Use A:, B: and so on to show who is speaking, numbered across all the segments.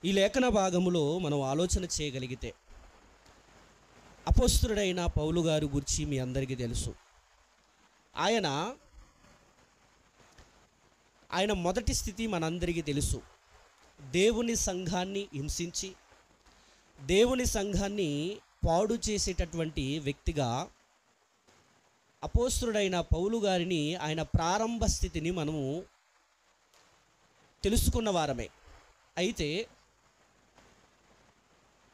A: ఈ లేఖన భాగములో మనం ఆలోచన చేయగలిగితే అపోస్తలుడైన పౌలు గారి గురించి మీ అందరికీ తెలుసు. ఆయన మొదటి స్థితి మనందరికీ తెలుసు. దేవుని సంఘాన్ని హింసించి దేవుని సంఘాన్ని పాడు చేసేటటువంటి వ్యక్తిగా అపోస్తలుడైన పౌలు గారిని ఆయన ప్రారంభ స్థితిని మనము తెలుసుకున్న వారమే. అయితే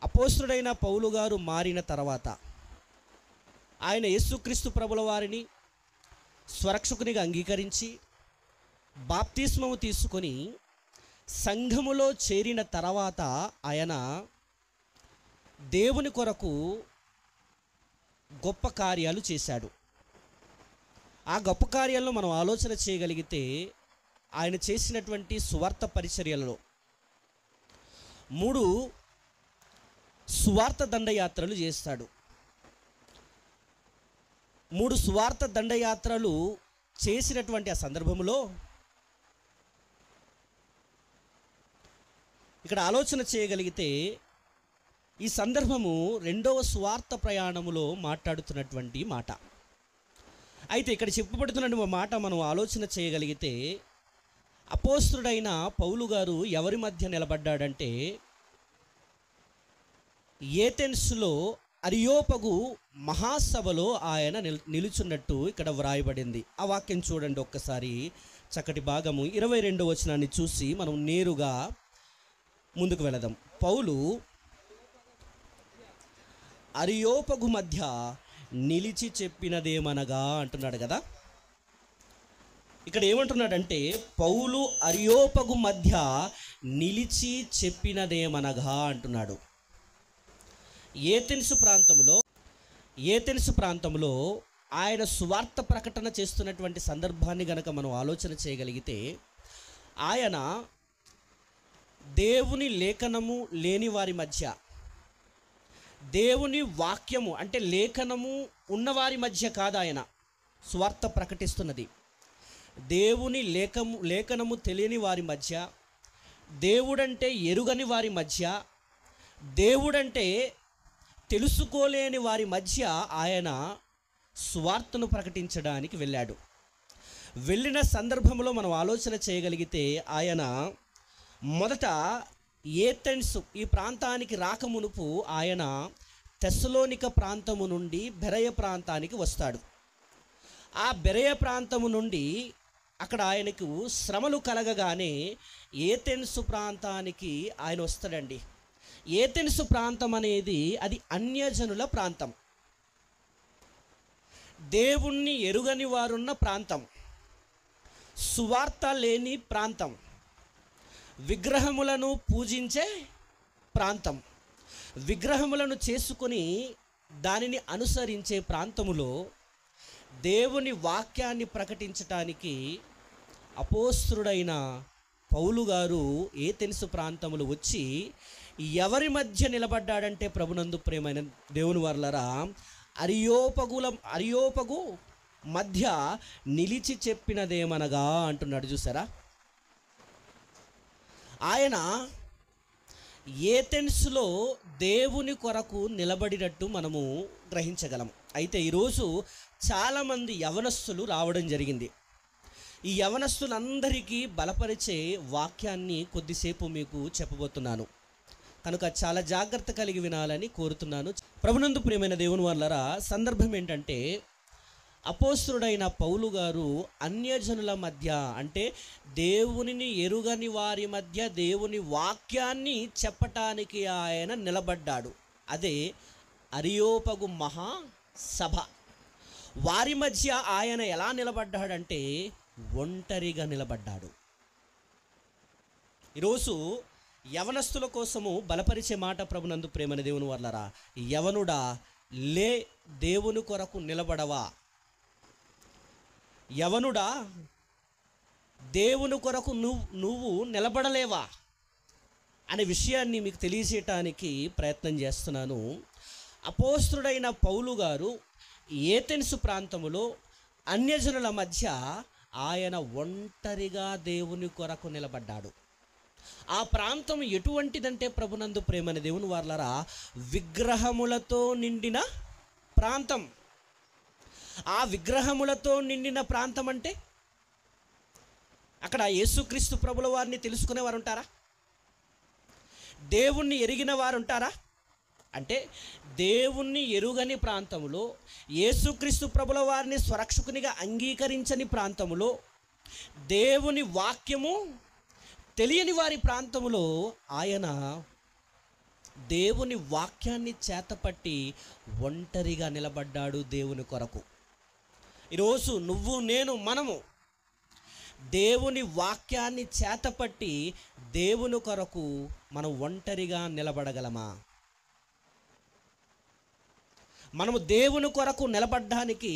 A: అపోస్తలుడైన పౌలు గారు మారిన తర్వాత ఆయన యేసుక్రీస్తు ప్రభుల వారిని స్వరక్షకునిగా అంగీకరించి బాప్తిస్మము తీసుకొని సంఘములో చేరిన తర్వాత ఆయన దేవుని కొరకు గొప్ప కార్యాలు చేశాడు. ఆ గొప్ప కార్యాలను మనం ఆలోచన చేయగలిగితే ఆయన చేసినటువంటి సువార్త పరిచర్యలలో 3 సువార్త దండయాత్రలు చేస్తాడు. 3 సువార్త దండయాత్రలు చేసినటువంటి ఆ సందర్భంలో ఇక్కడ ఆలోచన చేయగలిగితే ఈ సందర్భము 2వ సువార్త ప్రయాణములో మాట్లాడుతున్నటువంటి మాట. అయితే ఇక్కడ చెప్పబడుతున్న మాట మనం ఆలోచన చేయగలిగితే అపోస్తలుడైన పౌలు గారు ఎవరి మధ్య నిలబడ్డాడంటే ఏథెన్స్లో అరియోపగు మహాసభలో ఆయన నిలుచున్నట్టు ఇక్కడ వ్రాయబడింది. ఆ వాక్యం చూడండి ఒక్కసారి, చక్కటి భాగము 22వ వచనాన్ని చూసి మనం నేరుగా ముందుకు వెళదాం. పౌలు అరియోపగు మధ్య నిలిచి చెప్పినదేమనగా అంటున్నాడు కదా. ఇక్కడ ఏమంటున్నాడంటే పౌలు అరియోపగు మధ్య నిలిచి చెప్పినదేమనగా అంటున్నాడు. ఏథెన్సు ప్రాంతంలో ఆయన సువార్త ప్రకటన చేస్తున్నటువంటి సందర్భాన్ని గనక మనం ఆలోచన చేయగలిగితే ఆయన దేవుని లేఖనము లేని వారి మధ్య, దేవుని వాక్యము అంటే లేఖనము ఉన్నవారి మధ్య కాదు ఆయన సువార్త ప్రకటిస్తున్నది. దేవుని లేఖనము తెలియని వారి మధ్య, దేవుడంటే ఎరుగని వారి మధ్య, దేవుడంటే తెలుసుకోలేని వారి మధ్య ఆయన సువార్తను ప్రకటించడానికి వెళ్ళాడు. వెళ్ళిన సందర్భంలో మనం ఆలోచన చేయగలిగితే ఆయన మొదట ఏథెన్స్ ఈ ప్రాంతానికి రాకమునుపు ఆయన తెస్సలోనిక ప్రాంతము నుండి బెరయ ప్రాంతానికి వస్తాడు. ఆ బెరయ ప్రాంతము నుండి అక్కడ ఆయనకు శ్రమలు కలగగానే ఏథెన్స్ ప్రాంతానికి ఆయన వస్తాడండి. ఏథెన్స్ ప్రాంతం అనేది అది అన్యజనుల ప్రాంతం, దేవుణ్ణి ఎరుగని వారున్న ప్రాంతం, సువార్త లేని ప్రాంతం, విగ్రహములను పూజించే ప్రాంతం, విగ్రహములను చేసుకొని దానిని అనుసరించే ప్రాంతములో దేవుని వాక్యాన్ని ప్రకటించటానికి అపోస్తలుడైన పౌలు గారు ఏథెన్సు ప్రాంతములు వచ్చి ఎవరి మధ్య నిలబడ్డాడంటే ప్రభునందు ప్రియమైన దేవుని వారలారా అరియోపగు మధ్య నిలిచి చెప్పినదేమనగా అంటున్నాడు. చూసారా, ఆయన ఏథెన్స్లో దేవుని కొరకు నిలబడినట్టు మనము గ్రహించగలం. అయితే ఈరోజు చాలామంది యవనస్తులు రావడం జరిగింది. ఈ యవనస్తులందరికీ బలపరిచే వాక్యాన్ని కొద్దిసేపు మీకు చెప్పబోతున్నాను కనుక చాలా జాగ్రత్త కలిగి వినాలని కోరుతున్నాను. ప్రభునందు ప్రియమైన దేవుని వారలారా, సందర్భం ఏంటంటే అపోస్తలుడైన పౌలు గారు అన్యజనుల మధ్య అంటే దేవునిని ఎరుగని వారి మధ్య దేవుని వాక్యాన్ని చెప్పటానికి ఆయన నిలబడ్డాడు. అదే అరియోపగు మహాసభ. వారి మధ్య ఆయన ఎలా నిలబడ్డాడంటే ఒంటరిగా నిలబడ్డాడు. ఈరోజు యవనస్తుల కోసము బలపరిచే మాట ప్రభునందు ప్రేమన దేవుని వర్లరా, యవనుడా లే దేవుని కొరకు నిలబడవా, యవనుడా దేవుని కొరకు నువ్వు నిలబడలేవా అనే విషయాన్ని మీకు తెలియజేయటానికి ప్రయత్నం చేస్తున్నాను. అపోస్తలుడైన పౌలు గారు ఏథెన్సు ప్రాంతములో అన్యజనుల మధ్య ఆయన ఒంటరిగా దేవుని కొరకు నిలబడ్డాడు. ఆ ప్రాంతం ఎటువంటిదంటే ప్రభునందు ప్రేమని దేవుని వారలారా, విగ్రహములతో నిండిన ప్రాంతం. ఆ విగ్రహములతో నిండిన ప్రాంతం అంటే అక్కడ యేసుక్రీస్తు ప్రభుల వారిని తెలుసుకునేవారు ఉంటారా? దేవుణ్ణి ఎరిగిన వారు ఉంటారా? అంటే దేవుణ్ణి ఎరుగని ప్రాంతంలో, యేసుక్రీస్తు ప్రభుల వారిని స్వరక్షకునిగా అంగీకరించని ప్రాంతములో, దేవుని వాక్యము తెలియని వారి ప్రాంతములో ఆయన దేవుని వాక్యాన్ని చేతపట్టి ఒంటరిగా నిలబడ్డాడు దేవుని కొరకు. ఈరోజు నువ్వు నేను మనము దేవుని వాక్యాన్ని చేతపట్టి దేవుని కొరకు మనం ఒంటరిగా నిలబడగలమా? మనము దేవుని కొరకు నిలబడ్డానికి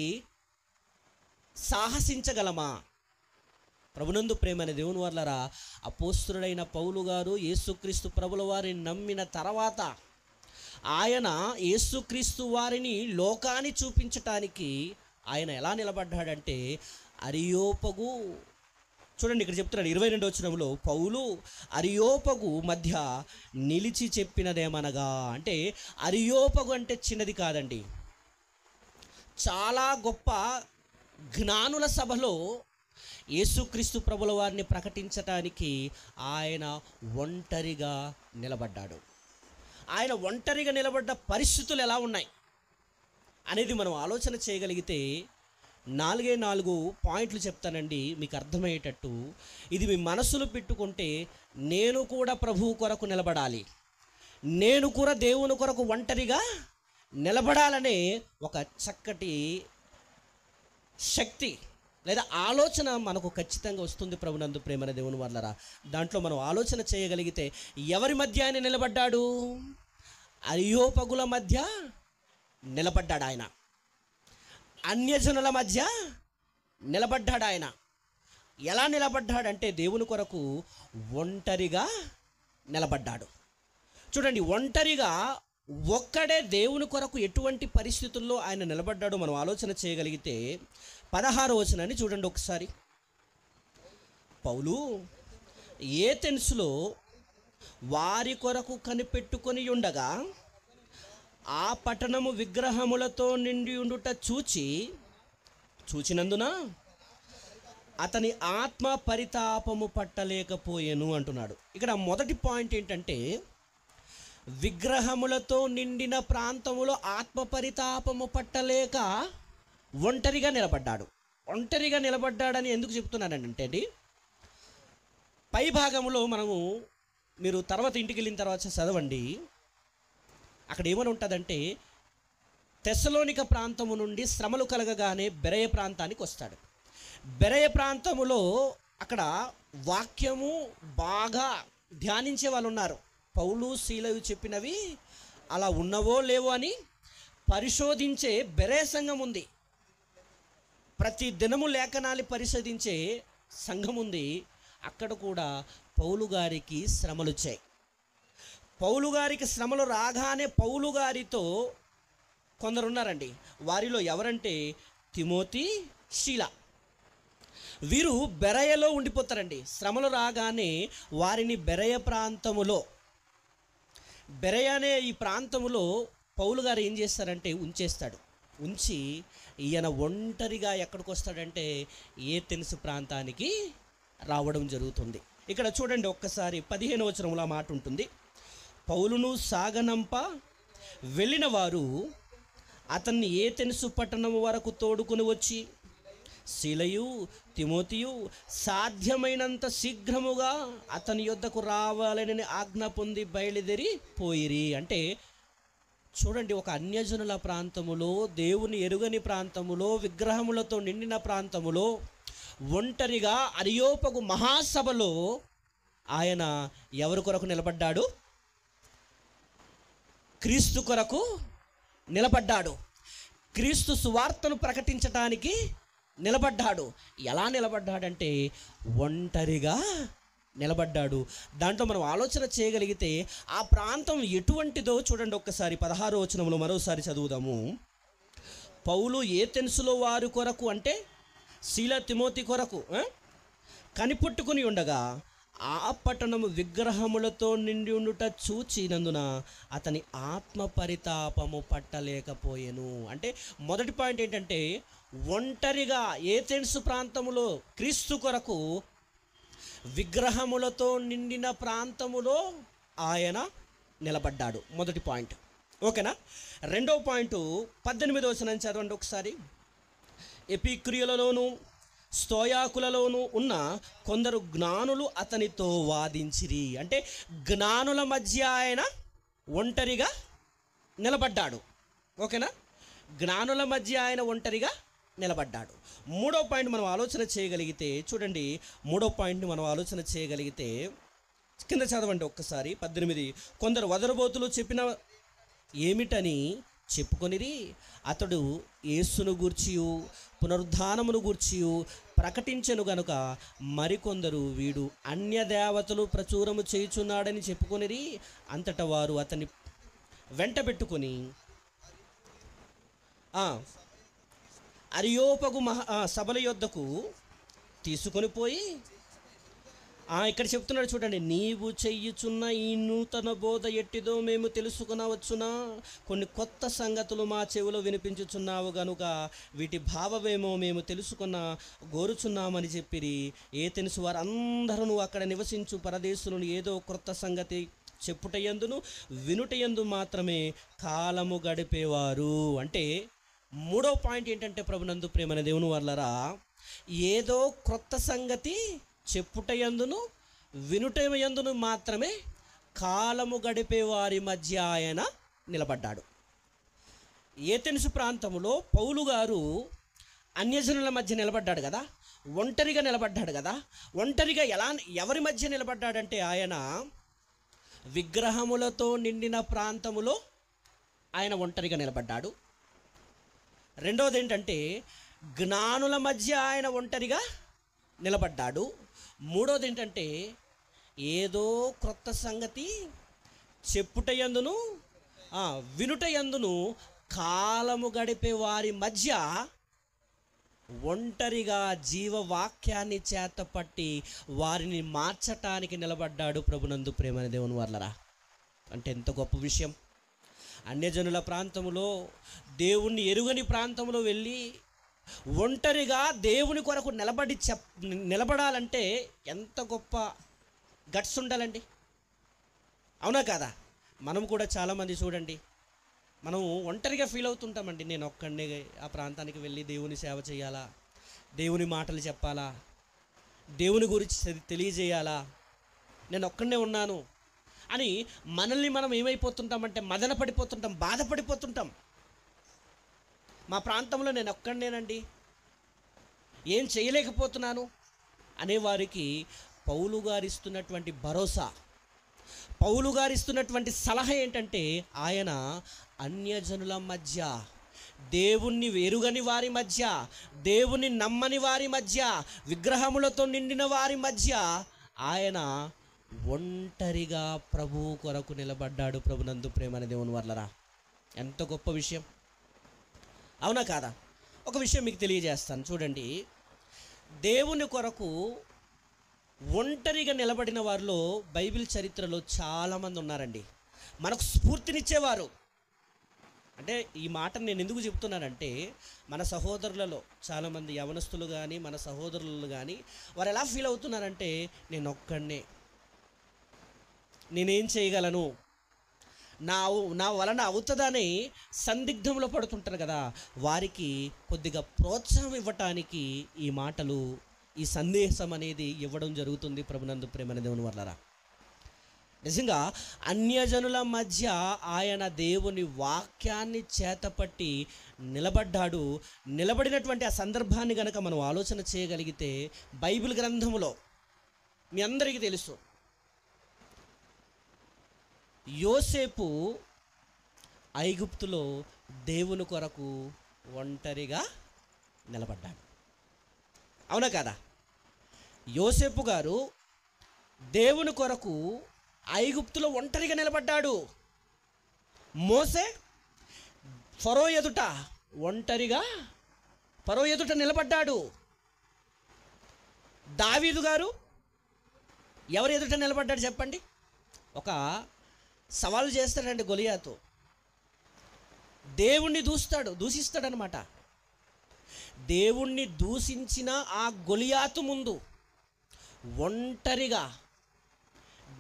A: సాహసించగలమా? ప్రభునందు ప్రేమైన దేవుని వల్లరా, అపోస్తలుడైన పౌలు గారు యేసుక్రీస్తు ప్రభుల వారిని నమ్మిన తర్వాత ఆయన యేసుక్రీస్తు వారిని లోకాన్ని చూపించటానికి ఆయన ఎలా నిలబడ్డాడంటే, అరియోపగు, చూడండి ఇక్కడ చెప్తున్నాడు 22వ వచనంలో, పౌలు అరియోపగు మధ్య నిలిచి చెప్పినదేమనగా, అంటే అరియోపగు అంటే చిన్నది కాదండి, చాలా గొప్ప జ్ఞానుల సభలో యేసుక్రీస్తు ప్రభుల వారిని ప్రకటించటానికి ఆయన ఒంటరిగా నిలబడ్డాడు. ఆయన ఒంటరిగా నిలబడ్డ పరిస్థితులు ఎలా ఉన్నాయి అనేది మనం ఆలోచన చేయగలిగితే 4 పాయింట్లు చెప్తానండి మీకు అర్థమయ్యేటట్టు. ఇది మీ మనసులో పెట్టుకుంటే, నేను కూడా ప్రభువు కొరకు నిలబడాలి, నేను కూడా దేవుని కొరకు ఒంటరిగా నిలబడాలనే ఒక చక్కటి శక్తి లేదా ఆలోచన మనకు ఖచ్చితంగా వస్తుంది. ప్రభునందు ప్రేమన దేవుని వల్లరా, దాంట్లో మనం ఆలోచన చేయగలిగితే, ఎవరి మధ్య ఆయన నిలబడ్డాడు? అరియోపగుల మధ్య నిలబడ్డాడు ఆయన, అన్యజనుల మధ్య నిలబడ్డాడు ఆయన. ఎలా నిలబడ్డాడంటే దేవుని కొరకు ఒంటరిగా నిలబడ్డాడు. చూడండి, ఒంటరిగా ఒక్కడే దేవుని కొరకు ఎటువంటి పరిస్థితుల్లో ఆయన నిలబడ్డాడో మనం ఆలోచన చేయగలిగితే 16వ వచనాన్ని చూడండి ఒకసారి. పౌలు ఏథెన్సులో వారి కొరకు కనిపెట్టుకొని ఉండగా ఆ పట్టణము విగ్రహములతో నిండి ఉండుట చూచినందున అతని ఆత్మ పరితాపము పట్టలేకపోయెను అంటున్నాడు. ఇక్కడ మొదటి పాయింట్ ఏంటంటే, విగ్రహములతో నిండిన ప్రాంతములో ఆత్మ పరితాపము పట్టలేక ఒంటరిగా నిలబడ్డాడు. ఒంటరిగా నిలబడ్డాడని ఎందుకు చెప్తున్నానంటే అండి, పై భాగంలో మనము, మీరు తర్వాత ఇంటికి వెళ్ళిన తర్వాత చదవండి, అక్కడ ఏమని ఉంటుందంటే, తెస్సలోనిక ప్రాంతము నుండి శ్రమలు కలగగానే బెరయ ప్రాంతానికి వస్తాడు. బెరయ ప్రాంతములో అక్కడ వాక్యము బాగా ధ్యానించే వాళ్ళు ఉన్నారు. పౌలు సీలలు చెప్పినవి అలా ఉన్నవో లేవో అని పరిశోధించే బెరయ సంఘం ఉంది. ప్రతి దినము లేఖనాలు పరిశోధించే సంఘం ఉంది. అక్కడ కూడా పౌలు గారికి శ్రమలు వచ్చాయి. పౌలు గారికి శ్రమలు రాగానే పౌలు గారితో కొందరున్నారండి. వారిలో ఎవరంటే తిమోతి, శీల. వీరు బెరయలో ఉండిపోతారండి. శ్రమలు రాగానే వారిని బెరయ ప్రాంతములో, బెరయ అనే ఈ ప్రాంతములో పౌలు గారు ఏం చేస్తారంటే ఉంచేస్తాడు. ఉంచి ఈయన ఒంటరిగా ఎక్కడికి వస్తాడంటే ఏథెన్సు ప్రాంతానికి రావడం జరుగుతుంది. ఇక్కడ చూడండి ఒక్కసారి 15వ వచనంలో ఆ మాట ఉంటుంది. పౌలును సాగనంప వెళ్ళిన వారు అతన్ని ఏథెన్సు పట్టణం వరకు తోడుకొని వచ్చి శీలయు తిమోతియు సాధ్యమైనంత శీఘ్రముగా అతని యొద్దకు రావాలని ఆజ్ఞ పొంది బయలుదేరి పోయిరి. అంటే చూడండి, ఒక అన్యజనుల ప్రాంతములో, దేవుని ఎరుగని ప్రాంతములో, విగ్రహములతో నిండిన ప్రాంతములో ఒంటరిగా అరియోపగు మహాసభలో ఆయన ఎవరి కొరకు నిలబడ్డాడు? క్రీస్తు కొరకు నిలబడ్డాడు. క్రీస్తు సువార్తను ప్రకటించటానికి నిలబడ్డాడు. ఎలా నిలబడ్డాడంటే ఒంటరిగా నిలబడ్డాడు. దాంట్లో మనం ఆలోచన చేయగలిగితే ఆ ప్రాంతం ఎటువంటిదో చూడండి ఒక్కసారి. 16వ వచనంలో మరోసారి చదువుదాము. పౌలు ఏథెన్సులో వారి కొరకు, అంటే శీల తిమోతి కొరకు కనిపెట్టుకుని ఉండగా ఆ పట్టణము విగ్రహములతో నిండి ఉండుట చూచినందున అతని ఆత్మ పరితాపము పట్టలేకపోయెను. అంటే మొదటి పాయింట్ ఏంటంటే, ఒంటరిగా ఏథెన్సు ప్రాంతములో క్రీస్తు కొరకు విగ్రహములతో నిండిన ప్రాంతములో ఆయన నిలబడ్డాడు. మొదటి పాయింట్, ఓకేనా. రెండవ పాయింట్ 18వ వచనం చదవండి ఒకసారి. ఎపిక్రియలలోను స్తోయాకులలోను ఉన్న కొందరు జ్ఞానులు అతనితో వాదించిరి. అంటే జ్ఞానుల మధ్య ఆయన ఒంటరిగా నిలబడ్డాడు, ఓకేనా. జ్ఞానుల మధ్య ఆయన ఒంటరిగా నిలబడ్డాడు. మూడో పాయింట్ మనం ఆలోచన చేయగలిగితే చూడండి, మూడో పాయింట్ని మనం ఆలోచన చేయగలిగితే కింద చదవండి ఒక్కసారి 18. కొందరు వదరబోతులు చెప్పిన ఏమిటని చెప్పుకొనిరి. అతడు యేసును గూర్చియు పునరుద్ధానమును గూర్చియు ప్రకటించెను గనుక మరికొందరు వీడు అన్య దేవతలు ప్రచురము చేయుచున్నాడని చెప్పుకొనిరి. అంతటా వారు అతన్ని వెంట పెట్టుకొని అరియోపగు సభల యొద్దకు తీసుకొని పోయి ఇక్కడ చెప్తున్నాడు చూడండి, నీవు చెయ్యుచున్న ఈ నూతన బోధ ఎట్టిదో మేము తెలుసుకునవచ్చునా? కొన్ని కొత్త సంగతులు మా చెవిలో వినిపించుచున్నావు గనుక వీటి భావమేమో మేము తెలుసుకున్న గోరుచున్నామని చెప్పిరి. ఏథెన్సు వారందరూ అక్కడ నివసించు పరదేశులను ఏదో క్రొత్త సంగతి చెప్పుటయందును వినుటయందు మాత్రమే కాలము గడిపేవారు. అంటే మూడో పాయింట్ ఏంటంటే, ప్రభునందు ప్రేమైన దేవుని వాళ్ళరా, ఏదో క్రొత్త సంగతి చెప్పుటయందును వినుటయందును మాత్రమే కాలము గడిపే వారి మధ్య ఆయన నిలబడ్డాడు. ఏథెన్సు ప్రాంతంలో పౌలు గారు అన్యజనుల మధ్య నిలబడ్డాడు కదా, ఒంటరిగా నిలబడ్డాడు కదా. ఒంటరిగా ఎవరి మధ్య నిలబడ్డాడంటే, ఆయన విగ్రహములతో నిండిన ప్రాంతములో ఆయన ఒంటరిగా నిలబడ్డాడు. రెండవది ఏంటంటే, జ్ఞానుల మధ్య ఆయన ఒంటరిగా నిలబడ్డాడు. మూడోది ఏంటంటే, ఏదో క్రొత్త సంగతి చెప్పుటయందును వినుటయందును కాలము గడిపే వారి మధ్య ఒంటరిగా జీవవాక్యాన్ని చేతపట్టి వారిని మార్చటానికి నిలబడ్డాడు. ప్రభునందు ప్రేమైన దేవుని వాళ్ళరా, అంటే ఎంత గొప్ప విషయం. అన్యజనుల ప్రాంతములో, దేవుణ్ణి ఎరుగని ప్రాంతంలో వెళ్ళి ఒంటరిగా దేవుని కొరకు నిలబడాలంటే ఎంత గొప్ప గట్స్ ఉండాలండి, అవునా కాదా? మనం కూడా చాలామంది చూడండి, మనం ఒంటరిగా ఫీల్ అవుతుంటామండి. నేను ఒక్కడినే ఆ ప్రాంతానికి వెళ్ళి దేవుని సేవ చేయాలా, దేవుని మాటలు చెప్పాలా, దేవుని గురించి తెలియజేయాలా, నేను ఒక్కడనే ఉన్నాను అని మనల్ని మనం ఏమైపోతుంటామంటే మదన పడిపోతుంటాం, బాధపడిపోతుంటాం. మా ప్రాంతంలో నేను ఒక్కడనేనండి, ఏం చేయలేకపోతున్నాను అనేవారికి పౌలు గారు ఇస్తున్నటువంటి భరోసా, పౌలు గారు ఇస్తున్నటువంటి సలహా ఏంటంటే, ఆయన అన్యజనుల మధ్య, దేవుణ్ణి ఎరుగని వారి మధ్య, దేవుని నమ్మని వారి మధ్య, విగ్రహములతో నిండిన వారి మధ్య ఆయన ఒంటరిగా ప్రభువు కొరకు నిలబడ్డాడు. ప్రభునందు ప్రేమైన దేవుని వర్లరా, ఎంత గొప్ప విషయం, అవునా కాదా? ఒక విషయం మీకు తెలియజేస్తాను చూడండి. దేవుని కొరకు ఒంటరిగా నిలబడిన వారిలో బైబిల్ చరిత్రలో చాలామంది ఉన్నారండి, మనకు స్ఫూర్తినిచ్చేవారు. అంటే ఈ మాట నేను ఎందుకు చెప్తున్నానంటే, మన సహోదరులలో చాలామంది యవనస్తులు కానీ మన సహోదరులు కానీ వారు ఎలా ఫీల్ అవుతున్నారంటే, నేను ఒక్కడినే, నేనేం చేయగలను, నా వలన అవుతుందని సందిగ్ధంలో పడుతుంటారు కదా. వారికి కొద్దిగా ప్రోత్సాహం ఇవ్వటానికి ఈ మాటలు, ఈ సందేశం అనేది ఇవ్వడం జరుగుతుంది. ప్రభునందు ప్రేమైన దేవుని వర్లరా, నిజంగా అన్యజనుల మధ్య ఆయన దేవుని వాక్యాన్ని చేతపట్టి నిలబడ్డాడు. నిలబడినటువంటి ఆ సందర్భాన్ని కనుక మనం ఆలోచన చేయగలిగితే, బైబిల్ గ్రంథములో మీ అందరికీ తెలుసు, యోసేపు ఐగుప్తులో దేవుని కొరకు ఒంటరిగా నిలబడ్డాడు, అవునా కదా? యోసేపు గారు దేవుని కొరకు ఐగుప్తులో ఒంటరిగా నిలబడ్డాడు. మోసే ఫరో ఎదుట ఒంటరిగా ఫరో ఎదుట నిలబడ్డాడు. దావీదు గారు ఎవరు ఎదుట నిలబడ్డాడు చెప్పండి? ఒక సవాలు చేస్తాడండి గొలియాతు, దేవుణ్ణి దూషిస్తాడనమాట. దేవుణ్ణి దూషించిన ఆ గొలియాతు ముందు ఒంటరిగా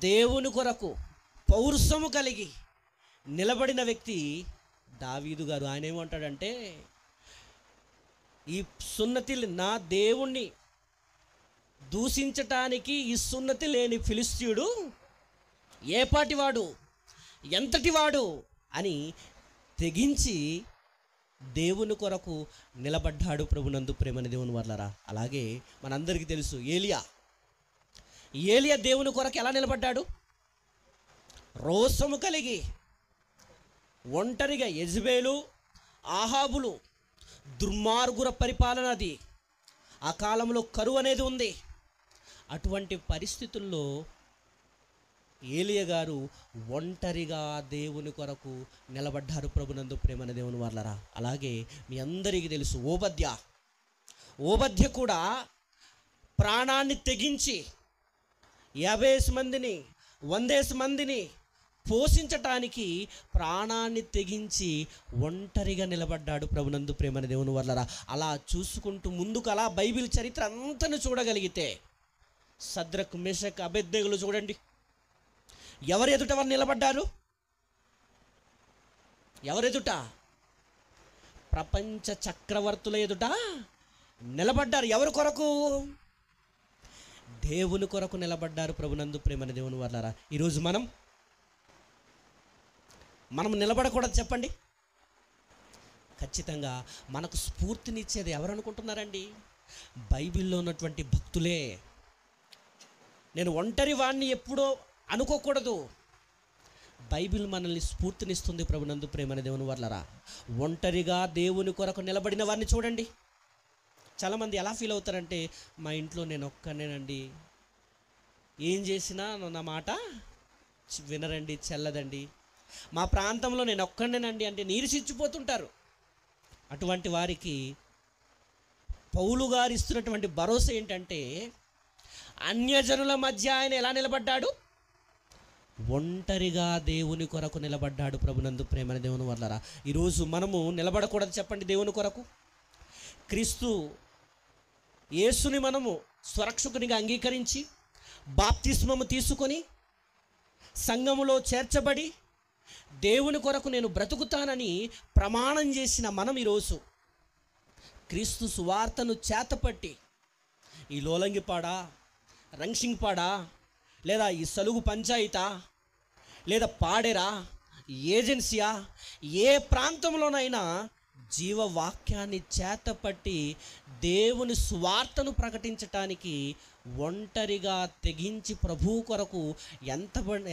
A: దేవుని కొరకు పౌరుషము కలిగి నిలబడిన వ్యక్తి దావీదు గారు. ఆయన ఏమంటాడంటే, ఈ సున్నతి నా దేవుణ్ణి దూషించటానికి ఈ సున్నతి లేని ఫిలిస్తీయుడు ఏపాటివాడు, ఎంతటివాడు అని తెగించి దేవుని కొరకు నిలబడ్డాడు. ప్రభునందు ప్రేమని దేవుని వర్లరా. అలాగే మనందరికీ తెలుసు ఏలియా దేవుని కొరకు ఎలా నిలబడ్డాడు? రోషము కలిగి ఒంటరిగా. యెజబేలు, ఆహాబులు దుర్మార్గుల పరిపాలన, అది ఆ కాలంలో కరువు అనేది ఉంది. అటువంటి పరిస్థితుల్లో ఏలియా గారు ఒంటరిగా దేవుని కొరకు నిలబడ్డారు. ప్రభునందు ప్రేమన దేవుని వర్లరా. అలాగే మీ అందరికీ తెలుసు ఓబద్య కూడా ప్రాణాన్ని తెగించి 50 మందిని 100 మందిని పోషించటానికి ప్రాణాన్ని తెగించి ఒంటరిగా నిలబడ్డాడు. ప్రభునందు ప్రేమన దేవుని వర్లరా. అలా చూసుకుంటూ ముందుకు అలా బైబిల్ చరిత్ర అంతను చూడగలిగితే సద్రక్, మెషక్, అబేద్నెగోలు చూడండి, ఎవరు ఎదుట వారు నిలబడ్డారు? ఎవరెదుట? ప్రపంచ చక్రవర్తుల ఎదుట నిలబడ్డారు. ఎవరి కొరకు? దేవుని కొరకు నిలబడ్డారు. ప్రభునందు ప్రేమన దేవుని వర్లారా. ఈరోజు మనం నిలబడకూడదు చెప్పండి? ఖచ్చితంగా మనకు స్ఫూర్తినిచ్చేది ఎవరు అనుకుంటున్నారండి? బైబిల్లో ఉన్నటువంటి భక్తులే. నేను ఒంటరి వాణ్ణి ఎప్పుడో అనుకోకూడదు. బైబిల్ మనల్ని స్ఫూర్తినిస్తుంది. ప్రభునందు ప్రేమన దేవుని వర్లరా. ఒంటరిగా దేవుని కొరకు నిలబడిన వారిని చూడండి. చాలామంది ఎలా ఫీల్ అవుతారంటే, మా ఇంట్లో నేను ఒక్కనేనండి, ఏం చేసినా నా మాట వినరండి, చెల్లదండి, మా ప్రాంతంలో నేను ఒక్కనేనండి అంటే నీరసించిపోతుంటారు. అటువంటి వారికి పౌలు గారు ఇస్తున్నటువంటి భరోసా ఏంటంటే, అన్యజనుల మధ్య ఆయన ఎలా నిలబడ్డాడు? ఒంటరిగా దేవుని కొరకు నిలబడ్డాడు. ప్రభునందు ప్రేమన దేవుని వర్లరా. ఈరోజు మనము నిలబడకూడదు చెప్పండి దేవుని కొరకు? క్రీస్తు యేసుని మనము స్వరక్షకునిగా అంగీకరించి బాప్తిస్మము తీసుకొని సంఘములో చేర్చబడి దేవుని కొరకు నేను బ్రతుకుతానని ప్రమాణం చేసిన మనం ఈరోజు క్రీస్తు సువార్తను చేతపట్టి ఈ లోలంగిపాడా, రంగ్సింగ్పాడా, లేదా ఈ సలుగు పంచాయతా, లేదా పాడేరా, ఏజెన్సీయా, ఏ ప్రాంతంలోనైనా జీవవాక్యాన్ని చేతపట్టి దేవుని స్వార్థను ఒంటరిగా తెగించి ప్రభువు కొరకు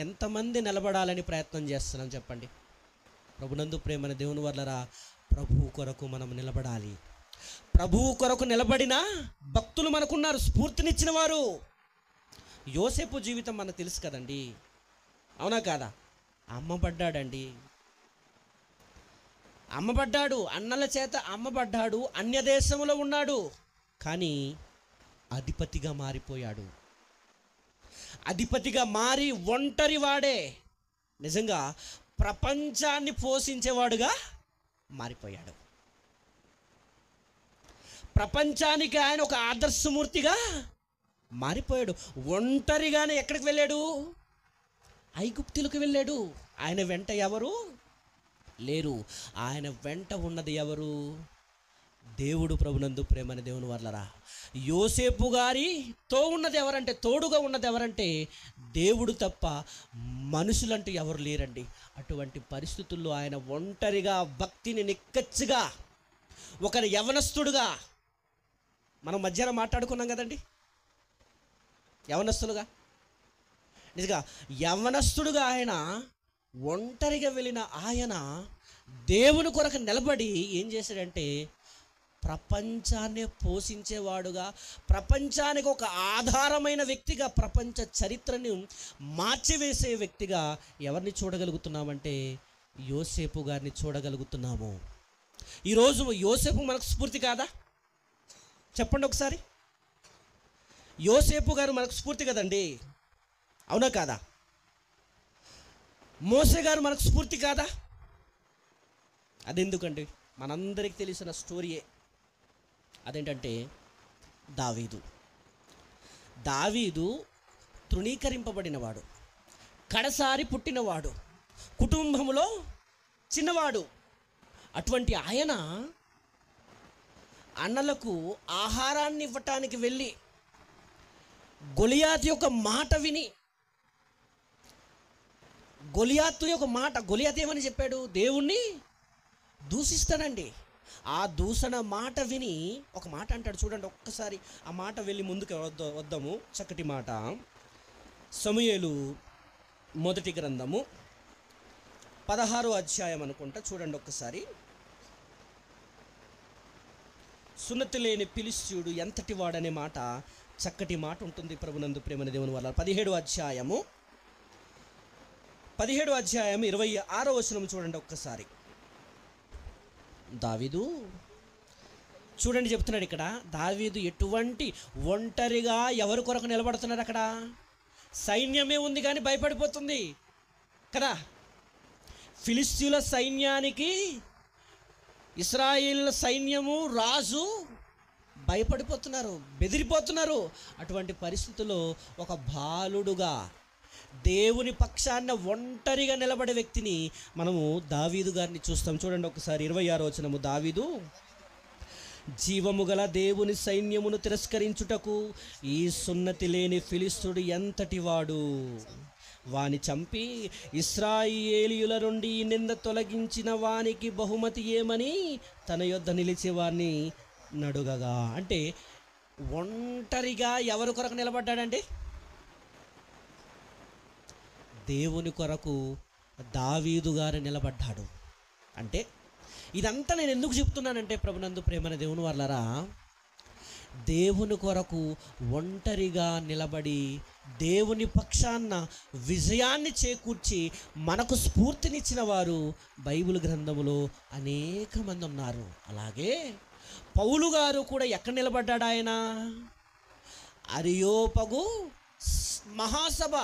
A: ఎంతమంది నిలబడాలని ప్రయత్నం చేస్తున్నాం చెప్పండి? ప్రభునందు ప్రేమన దేవుని వర్లరా. ప్రభువు కొరకు మనం నిలబడాలి. ప్రభువు కొరకు నిలబడిన భక్తులు మనకున్నారు, స్ఫూర్తినిచ్చిన వారు. యోసేపు జీవితం మనకు తెలుసు కదండి, అవునా కాదా? అమ్మబడ్డాడండి, అమ్మబడ్డాడు, అన్నల చేత అమ్మబడ్డాడు, అన్యదేశంలో ఉన్నాడు, కానీ అధిపతిగా మారిపోయాడు. అధిపతిగా మారి ఒంటరి వాడే నిజంగా ప్రపంచాన్ని పోషించేవాడుగా మారిపోయాడు. ప్రపంచానికి ఆయన ఒక ఆదర్శమూర్తిగా మారిపోయాడు. ఒంటరిగానే ఎక్కడికి వెళ్ళాడు? ఐగుప్తులకు వెళ్ళాడు. ఆయన వెంట ఎవరు లేరు. ఆయన వెంట ఉన్నది ఎవరు? దేవుడు. ప్రభునందు ప్రేమని దేవుని వర్లరా. యోసేపు గారితో ఉన్నది ఎవరంటే, తోడుగా ఉన్నది ఎవరంటే దేవుడు తప్ప మనుషులంటూ ఎవరు లేరండి. అటువంటి పరిస్థితుల్లో ఆయన ఒంటరిగా భక్తిని నిక్కచ్చిగా ఒక యవనస్తుడుగా, మనం మధ్యాహ్నం మాట్లాడుకున్నాం కదండి, యవనస్తులుగా, నిజంగా యవనస్తుడుగా ఆయన ఒంటరిగా వెళ్ళిన ఆయన దేవుని కొరకు నిలబడి ఏం చేశాడంటే, ప్రపంచాన్ని పోషించేవాడుగా, ప్రపంచానికి ఒక ఆధారమైన వ్యక్తిగా, ప్రపంచ చరిత్రని మార్చివేసే వ్యక్తిగా ఎవరిని చూడగలుగుతున్నామంటే యోసేపు గారిని చూడగలుగుతున్నాము. ఈరోజు యోసేపు మనకు స్ఫూర్తి కాదా? చెప్పండి ఒకసారి. యోసేపు గారు మనకు స్ఫూర్తి కదండి. అవునా కాదా? మోసే గారు మనకు స్ఫూర్తి కాదా? అదెందుకండి, మనందరికీ తెలిసిన స్టోరీయే. అదేంటంటే దావీదు. దావీదు తృణీకరింపబడినవాడు, కడసారి పుట్టినవాడు, కుటుంబంలో చిన్నవాడు. అటువంటి ఆయన అన్నలకు ఆహారాన్ని ఇవ్వటానికి వెళ్ళి గొలియాతు యొక్క మాట విని, గొలియాతు ఏమని చెప్పాడు? దేవుణ్ణి దూషిస్తాడండి. ఆ దూషణ మాట విని ఒక మాట అంటాడు. చూడండి ఒక్కసారి ఆ మాట వెళ్ళి ముందుకు వద్దాము. చక్కటి మాట. సమూయేలు మొదటి గ్రంథము 16వ అధ్యాయం అనుకుంటా. చూడండి ఒక్కసారి. సున్నతి లేని ఫిలిష్తీయుడు ఎంతటి వాడనే మాట, చక్కటి మాట ఉంటుంది ప్రభునందు ప్రేమని దేవుని వల్ల. 17వ అధ్యాయం 26వ వచనం చూడండి ఒక్కసారి. దావీదు చూడండి చెప్తున్నాడు ఇక్కడ. దావీదు ఎటువంటి ఒంటరిగా ఎవరి కొరకు నిలబడుతున్నాడు? అక్కడ సైన్యమే ఉంది కానీ భయపడిపోతుంది కదా. ఫిలిష్తీయుల సైన్యానికి ఇశ్రాయేలు సైన్యము, రాజు భయపడిపోతున్నారు, బెదిరిపోతున్నారు. అటువంటి పరిస్థితుల్లో ఒక బాలుడుగా దేవుని పక్షాన ఒంటరిగా నిలబడే వ్యక్తిని మనము దావీదు గారిని చూస్తాం. చూడండి ఒకసారి 26వ వచనము. దావీదు, జీవము గల దేవుని సైన్యమును తిరస్కరించుటకు ఈ సున్నతి లేని ఫిలిష్తీయుడు ఎంతటి వాడు, వాని చంపి ఇశ్రాయేలీయుల నుండి నింద తొలగించిన వానికి బహుమతి ఏమని తన యొద్ద నిలిచేవాడిని నడుగగా. అంటే ఒంటరిగా ఎవరి కొరకు నిలబడ్డాడండి? దేవుని కొరకు దావీదు గారు నిలబడ్డాడు. అంటే ఇదంతా నేను ఎందుకు చెప్తున్నానంటే ప్రభునందు ప్రేమన దేవుని వాళ్ళరా, దేవుని కొరకు ఒంటరిగా నిలబడి దేవుని పక్షాన విజయాన్ని చేకూర్చి మనకు స్ఫూర్తినిచ్చిన వారు బైబిల్ గ్రంథములో అనేక మంది ఉన్నారు. అలాగే పౌలు గారు కూడా ఎక్కడ నిలబడ్డాడు? ఆయన అరియోపగు మహాసభ.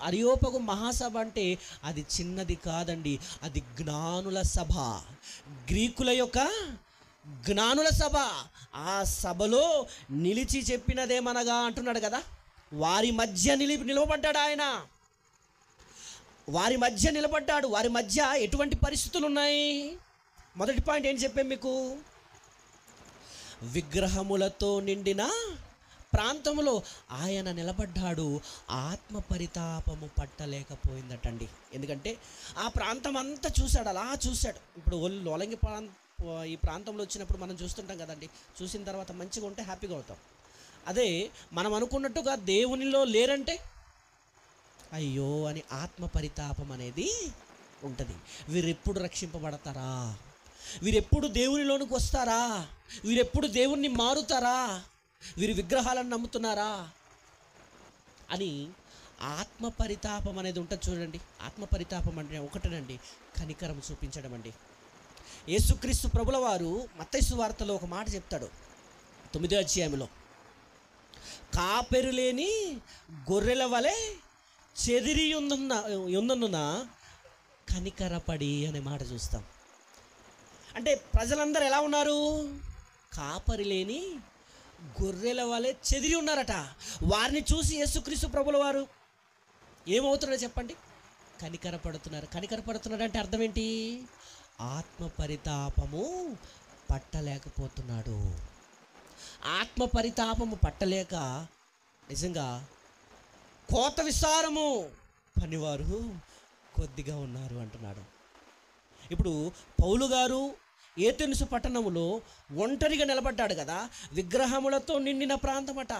A: అరియోపగు మహాసభ అంటే అది చిన్నది కాదండి, అది జ్ఞానుల సభ, గ్రీకుల యొక్క జ్ఞానుల సభ. ఆ సభలో నిలిచి చెప్పినదేమనగా అంటున్నాడు కదా, వారి మధ్య నిలబడ్డాడు ఆయన. వారి మధ్య నిలబడ్డాడు. వారి మధ్య ఎటువంటి పరిస్థితులు ఉన్నాయి? మొదటి పాయింట్ ఏం చెప్పాం మీకు? విగ్రహములతో నిండిన ప్రాంతంలో ఆయన నిలబడ్డాడు. ఆత్మ పరితాపము పట్టలేకపోయిందటండి. ఎందుకంటే ఆ ప్రాంతం అంతా చూశాడు, అలా చూశాడు. ఇప్పుడు ఒలంగి ఈ ప్రాంతంలో వచ్చినప్పుడు మనం చూస్తుంటాం కదండి. చూసిన తర్వాత మంచిగా ఉంటే హ్యాపీగా అవుతాం. అదే మనం అనుకున్నట్టుగా దేవునిలో లేరంటే అయ్యో అని ఆత్మ పరితాపం అనేది ఉంటుంది. వీరెప్పుడు రక్షింపబడతారా? వీరెప్పుడు దేవునిలోనికి వస్తారా? వీరెప్పుడు దేవుణ్ణి మారుతారా? వీరు విగ్రహాలను నమ్ముతున్నారా అని ఆత్మ పరితాపం అనేది ఉంటుంది. చూడండి, ఆత్మ పరితాపం అంటే ఒకటేనండి, కనికరం చూపించడం అండి. యేసుక్రీస్తు ప్రభుల వారు మత్తయి సువార్తలో ఒక మాట చెప్తాడు 9వ అధ్యాయంలో, కాపెరు లేని గొర్రెల వలె చెదిరి ఉన్నందున కనికరపడి అనే మాట చూస్తాం. అంటే ప్రజలందరూ ఎలా ఉన్నారు? కాపరి లేని గొర్రెల వలె చెదిరి ఉన్నారట. వారిని చూసి యేసుక్రీస్తు ప్రభుల వారు ఏమవుతున్నారో చెప్పండి? కనికరపడుతున్నారు. కనికరపడుతున్నారు అంటే అర్థం ఏంటి? ఆత్మ పరితాపము పట్టలేకపోతున్నాడు. ఆత్మ పరితాపము పట్టలేక నిజంగా కోత విస్తారము పనివారు కొద్దిగా ఉన్నారు అంటున్నాడు. ఇప్పుడు పౌలు గారు ఏథెన్సు పట్టణములో ఒంటరిగా నిలబడ్డాడు కదా. విగ్రహములతో నిండిన ప్రాంతమట.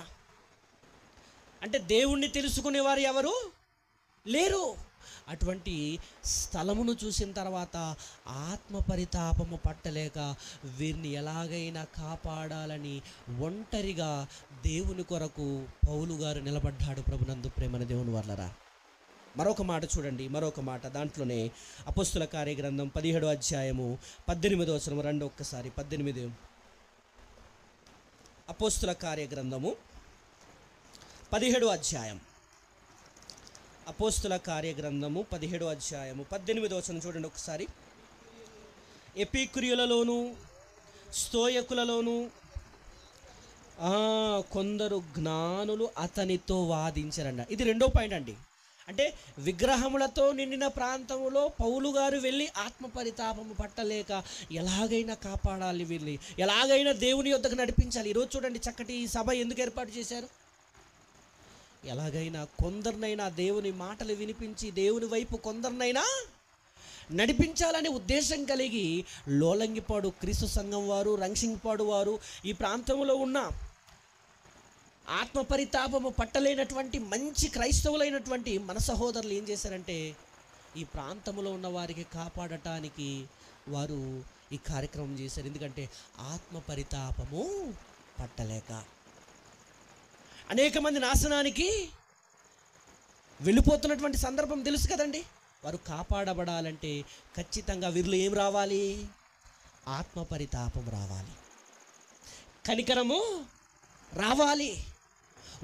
A: అంటే దేవుణ్ణి తెలుసుకునేవారు ఎవరు లేరు. అటువంటి స్థలమును చూసిన తర్వాత ఆత్మ పరితాపము పట్టలేక వీరిని ఎలాగైనా కాపాడాలని ఒంటరిగా దేవుని కొరకు పౌలు గారు నిలబడ్డాడు. ప్రభునందు ప్రేమన దేవుని వర్లరా, మరొక మాట చూడండి, మరొక మాట దాంట్లోనే అపోస్తుల కార్య గ్రంథం 17వ అధ్యాయము 18వ వచనం రండి ఒక్కసారి. 18 అపోస్తుల కార్య గ్రంథము 17వ అధ్యాయం అపోస్తుల కార్యగ్రంథము 17వ అధ్యాయము 18వ వచనం చూడండి ఒకసారి. ఎపిక్యూరులలోను స్తోయకులలోను కొందరు జ్ఞానులు అతనితో వాదించరండి. ఇది రెండో పాయింట్ అండి. అంటే విగ్రహములతో నిండిన ప్రాంతములో పౌలు గారు వెళ్ళి ఆత్మ పరితాపము పట్టలేక ఎలాగైనా కాపాడాలి, వెళ్ళి ఎలాగైనా దేవుని యొద్దకు నడిపించాలి. ఈరోజు చూడండి చక్కటి సభ ఎందుకు ఏర్పాటు చేశారు? ఎలాగైనా కొందరినైనా దేవుని మాటలు వినిపించి దేవుని వైపు కొందరినైనా నడిపించాలనే ఉద్దేశం కలిగి లోలంగిపాడు క్రీస్తు సంఘం వారు, రంగసింగిపాడు వారు, ఈ ప్రాంతంలో ఉన్న ఆత్మ పరితాపము పట్టలేనటువంటి మంచి క్రైస్తవులైనటువంటి మన సహోదరులు ఏం చేశారంటే ఈ ప్రాంతంలో ఉన్న వారికి కాపాడటానికి వారు ఈ కార్యక్రమం చేశారు. ఎందుకంటే ఆత్మ పరితాపము పట్టలేక అనేక మంది నాశనానికి వెళ్ళిపోతున్నటువంటి సందర్భం తెలుసు కదండి. వారు కాపాడబడాలంటే ఖచ్చితంగా వీరిలో ఏం రావాలి? ఆత్మ పరితాపం రావాలి, కనికరము రావాలి,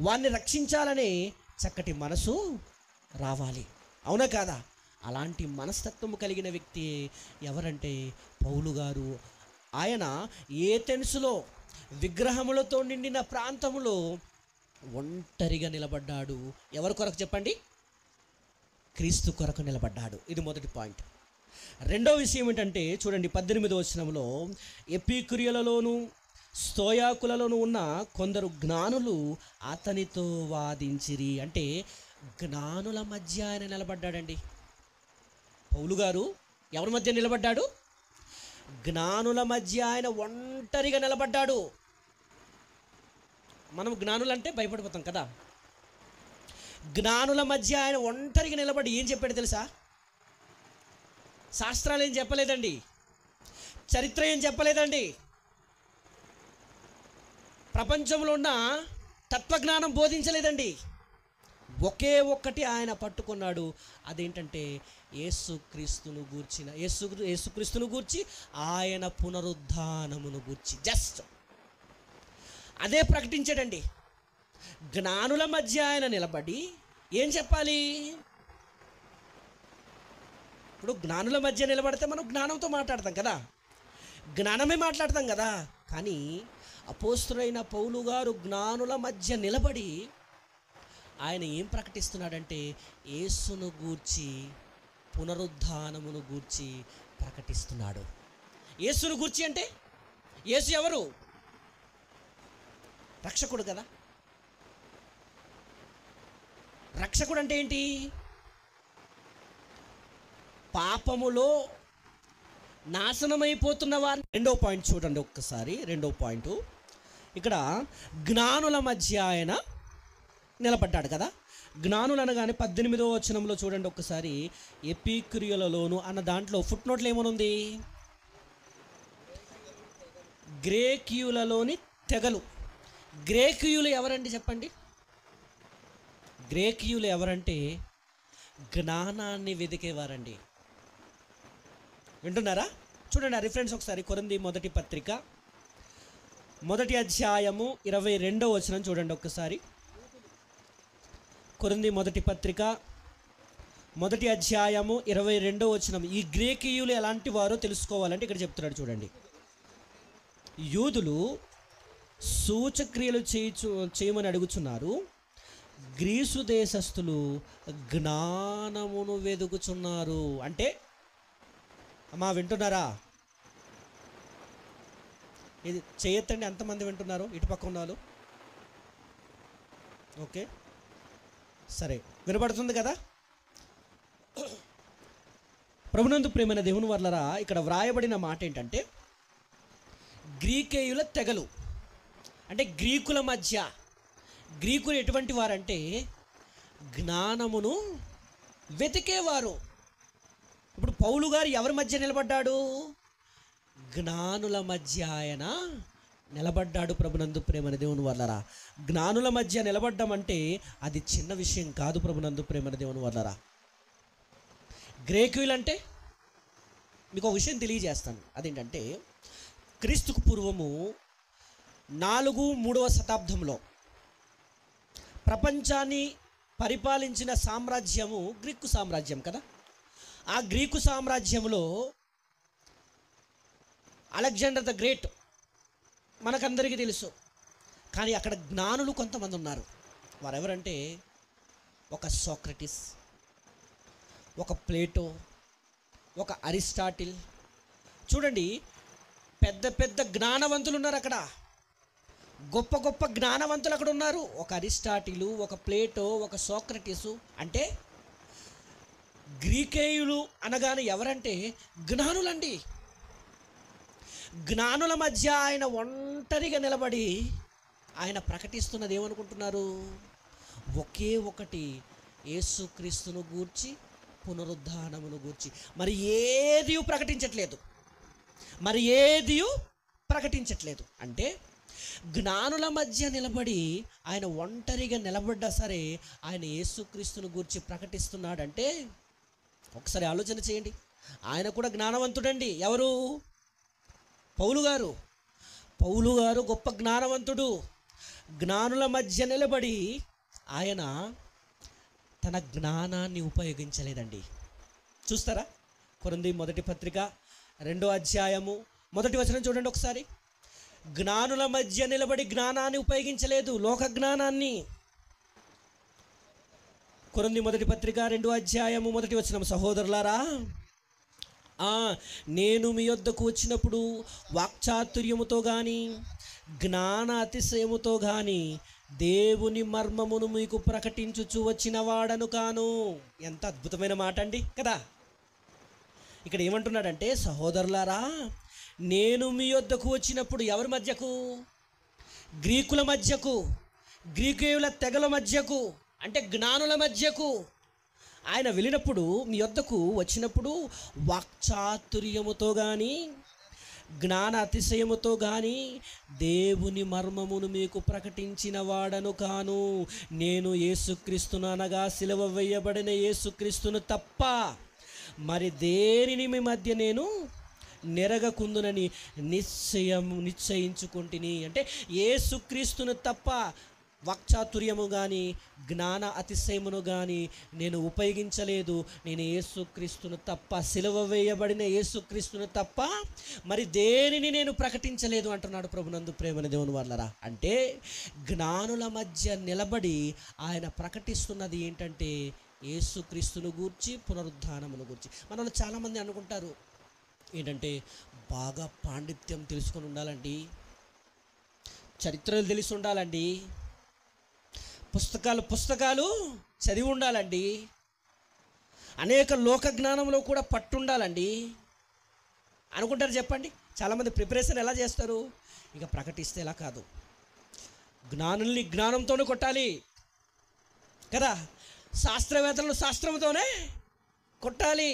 A: వారిని రక్షించాలనే చక్కటి మనసు రావాలి. అవునా కాదా? అలాంటి మనస్తత్వము కలిగిన వ్యక్తి ఎవరంటే పౌలు గారు. ఆయన ఏథెన్సులో విగ్రహములతో నిండిన ప్రాంతములో ఒంటరిగా నిలబడ్డాడు. ఎవరి కొరకు చెప్పండి? క్రీస్తు కొరకు నిలబడ్డాడు. ఇది మొదటి పాయింట్. రెండో విషయం ఏంటంటే చూడండి 18వ వచనంలో ఎపిక్యూరులలోను స్తోయాకులలోను ఉన్న కొందరు జ్ఞానులు అతనితో వాదించిరి. అంటే జ్ఞానుల మధ్య ఆయన నిలబడ్డాడండి. పౌలు గారు ఎవరి మధ్య నిలబడ్డాడు? జ్ఞానుల మధ్య ఆయన ఒంటరిగా నిలబడ్డాడు. మనం జ్ఞానులంటే భయపడిపోతాం కదా. జ్ఞానుల మధ్య ఆయన ఒంటరిగా నిలబడి ఏం చెప్పాడు తెలుసా? శాస్త్రాలు ఏం చెప్పలేదండి, చరిత్ర ఏం చెప్పలేదండి, ప్రపంచంలో ఉన్న తత్వజ్ఞానం బోధించలేదండి. ఒకే ఒక్కటి ఆయన పట్టుకున్నాడు. అదేంటంటే యేసుక్రీస్తును గూర్చి ఆయన పునరుద్ధానమును గూర్చి జస్ట్ అదే ప్రకటించాడండి. జ్ఞానుల మధ్య ఆయన నిలబడి ఏం చెప్పాలి? ఇప్పుడు జ్ఞానుల మధ్య నిలబడితే మనం జ్ఞానంతో మాట్లాడతాం కదా, జ్ఞానమే మాట్లాడతాం కదా. కానీ అపోస్తలుడైన పౌలు గారు జ్ఞానుల మధ్య నిలబడి ఆయన ఏం ప్రకటిస్తున్నాడంటే యేసును గూర్చి, పునరుద్ధానమును గూర్చి ప్రకటిస్తున్నాడు. యేసును గూర్చి అంటే యేసు ఎవరు? రక్షకుడు కదా. రక్షకుడు అంటే ఏంటి? పాపములో నాశనమైపోతున్న వారు. రెండో పాయింట్ చూడండి ఒక్కసారి. రెండో పాయింట్ ఇక్కడ జ్ఞానుల మధ్య ఆయన నిలబడ్డాడు కదా. జ్ఞానులు అనగానే 18వ వచనంలో చూడండి ఒక్కసారి. ఎపిక్యూరులలోను అన్న దాంట్లో ఫుట్ నోట్లో ఏమనుంది? గ్రేకీయులలోని తెగలు. గ్రేకీయులు ఎవరండి చెప్పండి? గ్రేకీయులు ఎవరంటే జ్ఞానాన్ని వెతికేవారండి. వింటున్నారా? చూడండి ఆ రిఫరెన్స్ ఒకసారి. కొరింథీ మొదటి పత్రిక 1వ అధ్యాయము 22వ వచనం చూడండి ఒక్కసారి. కొరింథీ మొదటి పత్రిక 1వ అధ్యాయము 22వ వచనం. ఈ గ్రీకీయులు ఎలాంటి వారో తెలుసుకోవాలంటే ఇక్కడ చెప్తున్నాడు చూడండి. యూదులు సూచక్రియలు చేయమని అడుగుచున్నారు, గ్రీసు దేశస్థులు జ్ఞానమును వెదుకుచున్నారు. అంటే అమ్మా వింటున్నారా? ఇది చేయొద్దండి. ఎంతమంది వింటున్నారు? ఇటుపక్క ఉన్నారు. ఓకే సరే, వినపడుతుంది కదా. ప్రభునందు ప్రేమైన దేవుని వర్లరా, ఇక్కడ వ్రాయబడిన మాట ఏంటంటే గ్రీకేయుల తెగలు అంటే గ్రీకుల మధ్య. గ్రీకులు ఎటువంటి వారంటే జ్ఞానమును వెతికేవారు. ఇప్పుడు పౌలు గారు ఎవరి మధ్య నిలబడ్డాడు? జ్ఞానుల మధ్య ఆయన నిలబడ్డాడు. ప్రభునందు ప్రేమన దేవుని వల్లరా, జ్ఞానుల మధ్య నిలబడ్డం అంటే అది చిన్న విషయం కాదు. ప్రభునందు ప్రేమన దేవుని వల్లరా, గ్రీకులంటే మీకు ఒక విషయం తెలియజేస్తాను. అదేంటంటే క్రీస్తుకు పూర్వము 4-3వ శతాబ్దంలో ప్రపంచాన్ని పరిపాలించిన సామ్రాజ్యము గ్రీకు సామ్రాజ్యం కదా. ఆ గ్రీకు సామ్రాజ్యంలో అలెగ్జాండర్ ద గ్రేట్ మనకందరికీ తెలుసు. కానీ అక్కడ జ్ఞానులు కొంతమంది ఉన్నారు. వారెవరంటే ఒక సోక్రటిస్, ఒక ప్లేటో, ఒక అరిస్టాటిల్. చూడండి, పెద్ద పెద్ద జ్ఞానవంతులు ఉన్నారు అక్కడ. గొప్ప గొప్ప జ్ఞానవంతులు అక్కడ ఉన్నారు. ఒక అరిస్టాటిలు, ఒక ప్లేటో, ఒక సోక్రటిసు. అంటే గ్రీకేయులు అనగానే ఎవరంటే జ్ఞానులండి. జ్ఞానుల మధ్య ఆయన ఒంటరిగా నిలబడి ఆయన ప్రకటిస్తున్నది ఏమనుకుంటున్నారు? ఒకే ఒకటి, యేసుక్రీస్తును గూర్చి, పునరుద్ధానమును గూర్చి. మరి ఏది ప్రకటించట్లేదు. అంటే జ్ఞానుల మధ్య నిలబడి ఆయన ఒంటరిగా నిలబడ్డా సరే ఆయన యేసుక్రీస్తును గూర్చి ప్రకటిస్తున్నాడంటే ఒకసారి ఆలోచన చేయండి. ఆయన కూడా జ్ఞానవంతుడండి. ఎవరు? పౌలు గారు గొప్ప జ్ఞానవంతుడు. జ్ఞానుల మధ్య నిలబడి ఆయన తన జ్ఞానాన్ని ఉపయోగించలేదండి. చూస్తారా? కొరింథీ మొదటి పత్రిక 2వ అధ్యాయము 1వ వచనం చూడండి ఒకసారి. జ్ఞానుల మధ్య నిలబడి జ్ఞానాన్ని ఉపయోగించలేదు, లోక జ్ఞానాన్ని. కొరింథీ మొదటి పత్రిక 2వ అధ్యాయము 1వ వచనం. సహోదరులారా, నేను మీ యొద్దకు వచ్చినప్పుడు వాక్చాతుర్యముతో కానీ జ్ఞాన అతిశయముతో కానీ దేవుని మర్మమును మీకు ప్రకటించుచు వచ్చిన వాడను కాను. ఎంత అద్భుతమైన మాట అండి కదా. ఇక్కడ ఏమంటున్నాడంటే, సహోదరులారా, నేను మీ యొద్దకు వచ్చినప్పుడు ఎవరి మధ్యకు? గ్రీకుల మధ్యకు, గ్రీకుల తెగల మధ్యకు, అంటే జ్ఞానుల మధ్యకు ఆయన వెళ్ళినప్పుడు, మీ యొద్దకు వచ్చినప్పుడు వాక్చాతుర్యముతో కానీ జ్ఞాన అతిశయముతో కానీ దేవుని మర్మమును మీకు ప్రకటించిన వాడను కాను. నేను యేసుక్రీస్తును అనగా సిలువ వేయబడిన యేసుక్రీస్తును తప్ప మరి దేనిని మీ మధ్య నేను నెరగకుందునని నిశ్చయించుకుంటుని. అంటే యేసుక్రీస్తును తప్ప వాక్చాతుర్యము కానీ జ్ఞాన అతిశయమును కానీ నేను ఉపయోగించలేదు. నేను యేసుక్రీస్తును తప్ప, సిలువ వేయబడిన యేసుక్రీస్తును తప్ప మరి దేనిని నేను ప్రకటించలేదు అంటున్నాడు ప్రభునందు ప్రేమని దేవుని వాళ్ళరా. అంటే జ్ఞానుల మధ్య నిలబడి ఆయన ప్రకటిస్తున్నది ఏంటంటే యేసుక్రీస్తును గూర్చి, పునరుద్ధానమును గూర్చి. మనలో చాలామంది అనుకుంటారు ఏంటంటే, బాగా పాండిత్యం తెలుసుకొని ఉండాలండి, చరిత్రలు తెలిసి ఉండాలండి, పుస్తకాలు చదివి ఉండాలండి, అనేక లోక జ్ఞానంలో కూడా పట్టుండాలండి అనుకుంటారు. చెప్పండి, చాలామంది ప్రిపరేషన్ ఎలా చేస్తారు? ఇక ప్రకటిస్తే ఎలా కాదు, జ్ఞానుల్ని జ్ఞానంతోనే కొట్టాలి కదా, శాస్త్రవేత్తలను శాస్త్రంతోనే కొట్టాలి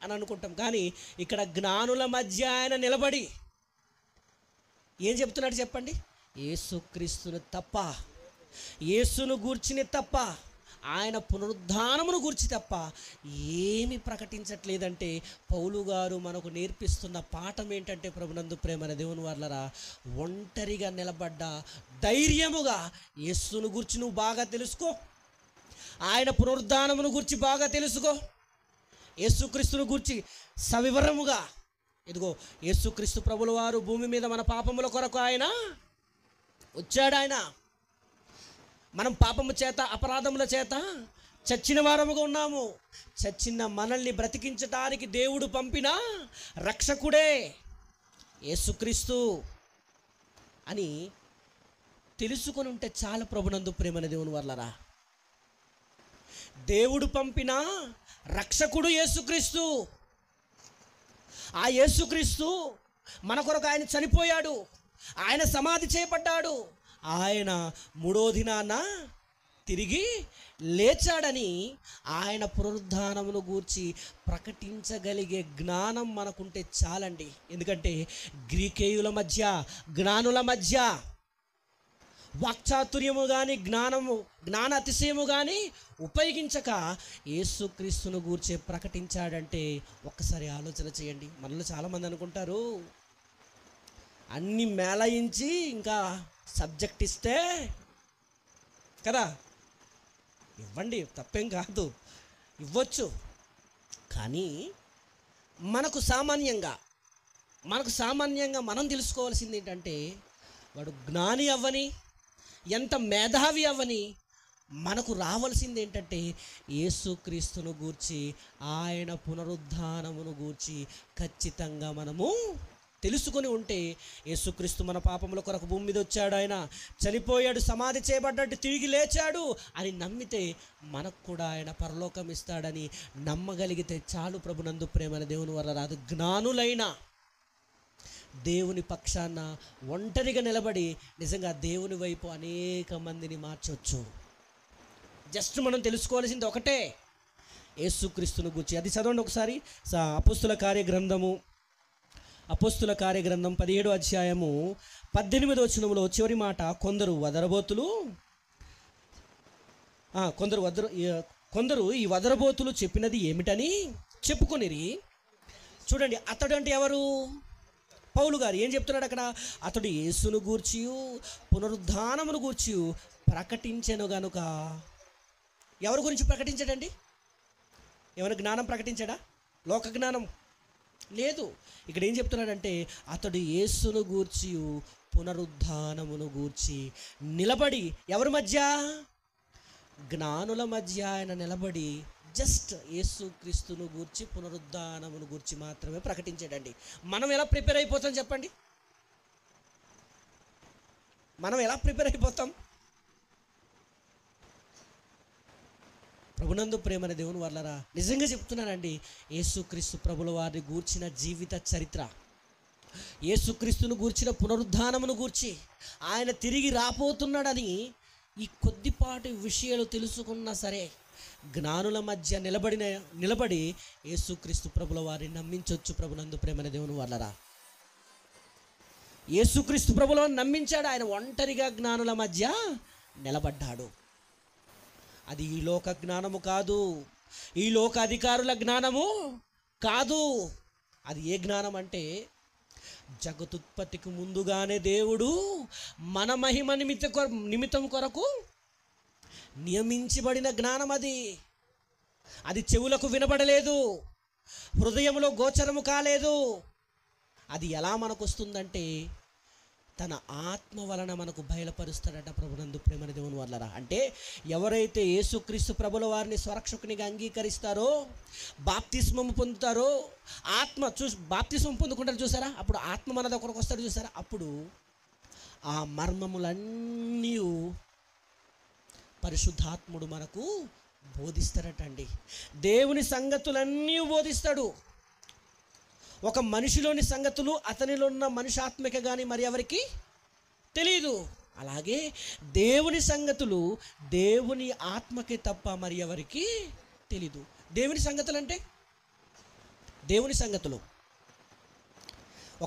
A: అని అనుకుంటాం. కానీ ఇక్కడ జ్ఞానుల మధ్య ఆయన నిలబడి ఏం చెప్తున్నాడు చెప్పండి? యేసుక్రీస్తును తప్ప, యేసును గూర్చిని తప్ప, ఆయన పునరుద్ధానమును గూర్చి తప్ప ఏమి ప్రకటించట్లేదంటే పౌలు గారు మనకు నేర్పిస్తున్న పాఠం ఏంటంటే, ప్రభునందు ప్రేమన దేవుని వాళ్ళరా, ఒంటరిగా నిలబడ్డ ధైర్యముగా యేసును గూర్చి నువ్వు బాగా తెలుసుకో, ఆయన పునరుద్ధానమును గూర్చి బాగా తెలుసుకో, యేసుక్రీస్తును గూర్చి సవివరముగా. ఇదిగో యేసుక్రీస్తు ప్రభుల వారు భూమి మీద మన పాపముల కొరకు ఆయన వచ్చాడు. ఆయన మనం పాపము చేత, అపరాధముల చేత చచ్చిన వారముగా ఉన్నాము. చచ్చిన మనల్ని బ్రతికించటానికి దేవుడు పంపిన రక్షకుడే యేసుక్రీస్తు అని తెలుసుకొని ఉంటే చాలా ప్రభునందు ప్రేమన దేవుని వాళ్ళరా. దేవుడు పంపిన రక్షకుడు యేసుక్రీస్తు. ఆ యేసుక్రీస్తు మన కొరకు ఆయన చనిపోయాడు, ఆయన సమాధి చేయబడ్డాడు, ఆయన 3వ దినాన తిరిగి లేచాడని ఆయన పునరుద్ధానమును గూర్చి ప్రకటించగలిగే జ్ఞానం మనకుంటే చాలండి. ఎందుకంటే గ్రీకేయుల మధ్య, జ్ఞానుల మధ్య వాక్చాతుర్యము కానీ జ్ఞాన అతిశయము కానీ ఉపయోగించక యేసుక్రీస్తును గూర్చి ప్రకటించాడంటే ఒక్కసారి ఆలోచన చేయండి. మనలో చాలామంది అనుకుంటారు, అన్ని మేళయించి ఇంకా సబ్జెక్ట్ ఇస్తే కదా ఇవ్వండి, తప్పేం కాదు, ఇవ్వచ్చు. కానీ మనకు సామాన్యంగా మనం తెలుసుకోవాల్సింది ఏంటంటే, వాడు జ్ఞాని అవ్వని, ఎంత మేధావి అవ్వని, మనకు రావాల్సింది ఏంటంటే యేసుక్రీస్తును గూర్చి, ఆయన పునరుద్ధానమును గూర్చి ఖచ్చితంగా మనము తెలుసుకొని ఉంటే, యేసుక్రీస్తు మన పాపముల కొరకు భూమి మీద వచ్చాడు, ఆయన చనిపోయాడు, సమాధి చేయబడ్డట్టు తిరిగి లేచాడు అని నమ్మితే మనకు కూడా ఆయన పరలోకం ఇస్తాడని నమ్మగలిగితే చాలు. ప్రభునందు ప్రేమైన దేవుని వల్ల రాదు, జ్ఞానులైన దేవుని పక్షాన ఒంటరిగా నిలబడి నిజంగా దేవుని వైపు అనేక మందిని మార్చవచ్చు. జస్ట్ మనం తెలుసుకోవాల్సింది ఒకటే, యేసుక్రీస్తును గూర్చి. అది చదవండి ఒకసారి. అపోస్తుల కార్యగ్రంథము 17వ అధ్యాయము 18వ వచనములో చివరి మాట, కొందరు ఈ వదరబోతులు చెప్పినది ఏమిటని చెప్పుకొనిరి. చూడండి, అతడు అంటే ఎవరు? పౌలు గారు ఏం చెప్తున్నాడు అక్కడ? అతడు యేసును గూర్చియు పునరుద్ధానమును గూర్చియు ప్రకటించెను గనుక. ఎవరి గురించి ప్రకటించాడండి? ఏమైనా జ్ఞానం ప్రకటించాడా? లోక జ్ఞానం లేదు. ఇక్కడ ఏం చెప్తున్నాడంటే, అతడు యేసును గూర్చియు పునరుద్ధానమును గూర్చి నిలబడి, ఎవరి మధ్య? జ్ఞానుల మధ్య ఆయన నిలబడి జస్ట్ యేసుక్రీస్తును గూర్చి పునరుద్ధానమును గూర్చి మాత్రమే ప్రకటించాడండి. మనం ఎలా ప్రిపేర్ అయిపోతాం చెప్పండి? మనం ఎలా ప్రిపేర్ అయిపోతాం? ప్రభునందు ప్రేమైన దేవుని వాళ్ళరా, నిజంగా చెప్తున్నానండి, యేసుక్రీస్తు ప్రభుల వారిని గూర్చిన జీవిత చరిత్ర, యేసుక్రీస్తును గూర్చిన పునరుద్ధానమును గూర్చి, ఆయన తిరిగి రాబోతున్నాడని ఈ కొద్దిపాటి విషయాలు తెలుసుకున్నా సరే జ్ఞానుల మధ్య నిలబడి యేసుక్రీస్తు ప్రభుల వారిని నమ్మించవచ్చు. ప్రభునందు ప్రేమైన దేవుని వాళ్ళరా, యేసుక్రీస్తు ప్రభుల వారిని నమ్మించాడు. ఆయన ఒంటరిగా జ్ఞానుల మధ్య నిలబడ్డాడు. అది ఈ లోక జ్ఞానము కాదు, ఈ లోక అధికారుల జ్ఞానము కాదు. అది ఏ జ్ఞానం అంటే, జగతుత్పత్తికి ముందుగానే దేవుడు మన మహిమ నిమిత్తం కొరకు నియమించబడిన జ్ఞానం. అది చెవులకు వినబడలేదు, హృదయంలో గోచరము కాలేదు. అది ఎలా మనకు వస్తుందంటే, తన ఆత్మ వలన మనకు బయలుపరుస్తాడట. ప్రభునందు ప్రేమని దేవుని వాళ్ళరా, అంటే ఎవరైతే యేసుక్రీస్తు ప్రభుల వారిని స్వరక్షకునిగా అంగీకరిస్తారో, బాప్తిస్మము పొందుతారో, బాప్తిస్మం పొందుకుంటారు చూసారా, అప్పుడు ఆత్మ మన దగ్గరకు వస్తాడు చూసారా, అప్పుడు ఆ మర్మములన్నీ పరిశుద్ధాత్ముడు మనకు బోధిస్తాడటండి. దేవుని సంగతులన్నీ బోధిస్తాడు. ఒక మనిషిలోని సంగతులు అతనిలో ఉన్న మనుషాత్మిక కానీ మరి ఎవరికి తెలియదు. అలాగే దేవుని సంగతులు దేవుని ఆత్మకి తప్ప మరి ఎవరికి తెలీదు. దేవుని సంగతులు అంటే, దేవుని సంగతులు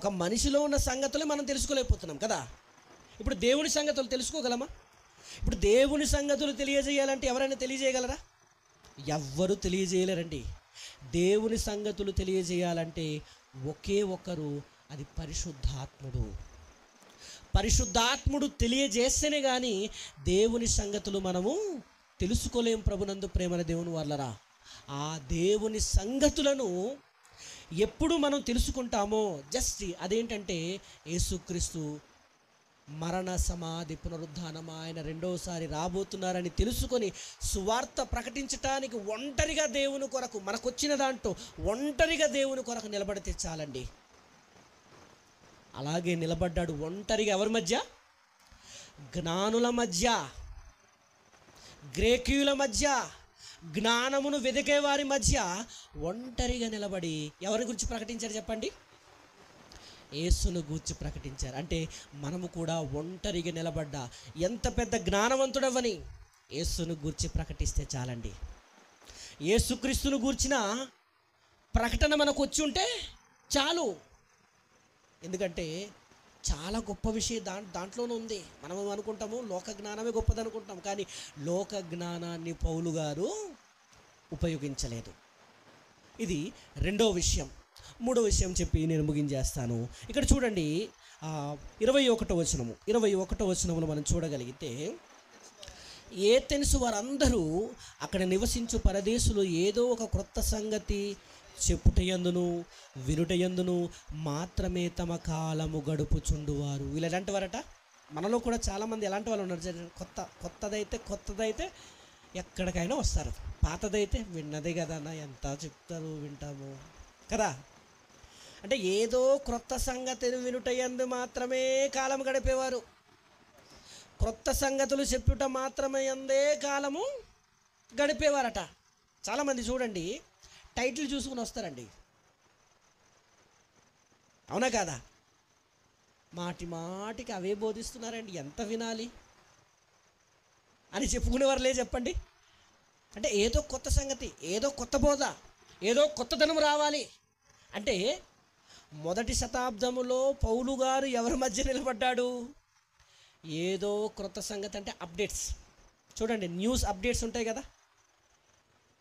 A: ఒక మనిషిలో ఉన్న సంగతులు మనం తెలుసుకోలేకపోతున్నాం కదా. ఇప్పుడు దేవుని సంగతులు తెలుసుకోగలమా? ఇప్పుడు దేవుని సంగతులు తెలియజేయాలంటే ఎవరైనా తెలియజేయగలరా? ఎవ్వరూ తెలియజేయలేరండి. దేవుని సంగతులు తెలియజేయాలంటే ఒకే ఒక్కరు, అది పరిశుద్ధాత్ముడు. పరిశుద్ధాత్ముడు తెలియజేస్తేనే కానీ దేవుని సంగతులు మనము తెలుసుకోలేం. ప్రభునందు ప్రేమన దేవుని వాళ్ళరా, ఆ దేవుని సంగతులను ఎప్పుడు మనం తెలుసుకుంటామో జస్ట్ అదేంటంటే, యేసుక్రీస్తు మరణ సమాధి పునరుద్ధానం, ఆయన రెండోసారి రాబోతున్నారని తెలుసుకొని సువార్త ప్రకటించటానికి ఒంటరిగా దేవుని కొరకు, మనకొచ్చిన దాంట్లో ఒంటరిగా దేవుని కొరకు నిలబడితే చాలండి. అలాగే నిలబడ్డాడు ఒంటరిగా. ఎవరి మధ్య? జ్ఞానుల మధ్య, గ్రేకీయుల మధ్య, జ్ఞానమును వెదికే వారి మధ్య ఒంటరిగా నిలబడి ఎవరి గురించి ప్రకటించారు చెప్పండి? యేసును గూర్చి ప్రకటించారు. అంటే మనము కూడా ఒంటరిగా నిలబడ్డా, ఎంత పెద్ద జ్ఞానవంతుడవని యేసును గూర్చి ప్రకటిస్తే చాలండి. యేసుక్రీస్తును గూర్చిన ప్రకటన మనకు వచ్చి ఉంటే చాలు. ఎందుకంటే చాలా గొప్ప విషయం దాంట్లోనే ఉంది. మనం అనుకుంటాము లోక జ్ఞానమే గొప్పది అనుకుంటాం, కానీ లోక జ్ఞానాన్ని పౌలు గారు ఉపయోగించలేదు. ఇది రెండో విషయం. మూడో విషయం చెప్పి నేను ముగించేస్తాను. ఇక్కడ చూడండి, 21వ వచనమును మనం చూడగలిగితే, ఏథెన్సు వారందరూ అక్కడ నివసించు పరదేశులు ఏదో ఒక క్రొత్త సంగతి చెప్పుటయందును వినుటయందును మాత్రమే తమ కాలము గడుపుచుండువారు. వీళ్ళు ఎలాంటి వారట? మనలో కూడా చాలామంది ఎలాంటి వాళ్ళు ఉన్నారు? కొత్తదైతే ఎక్కడికైనా వస్తారు, పాతదైతే విన్నదే కదా అన్న, ఎంత చెప్తారు వింటాము కదా. అంటే ఏదో క్రొత్త సంగతిని వినుటయందు మాత్రమే కాలం గడిపేవారు, క్రొత్త సంగతులు చెప్పుట మాత్రమే అందే కాలము గడిపేవారట. చాలామంది చూడండి టైటిల్ చూసుకుని వస్తారండి, అవునా కాదా? మాటికి అవే బోధిస్తున్నారండి, ఎంత వినాలి అని చెప్పుకునేవారులే చెప్పండి. అంటే ఏదో కొత్త సంగతి, ఏదో కొత్త బోధ, ఏదో కొత్తదనం రావాలి అంటే మొదటి శతాబ్దములో పౌలు గారు ఎవరి మధ్య నిలబడ్డాడు? ఏదో క్రొత్త సంగతి అంటే అప్డేట్స్. చూడండి న్యూస్ అప్డేట్స్ ఉంటాయి కదా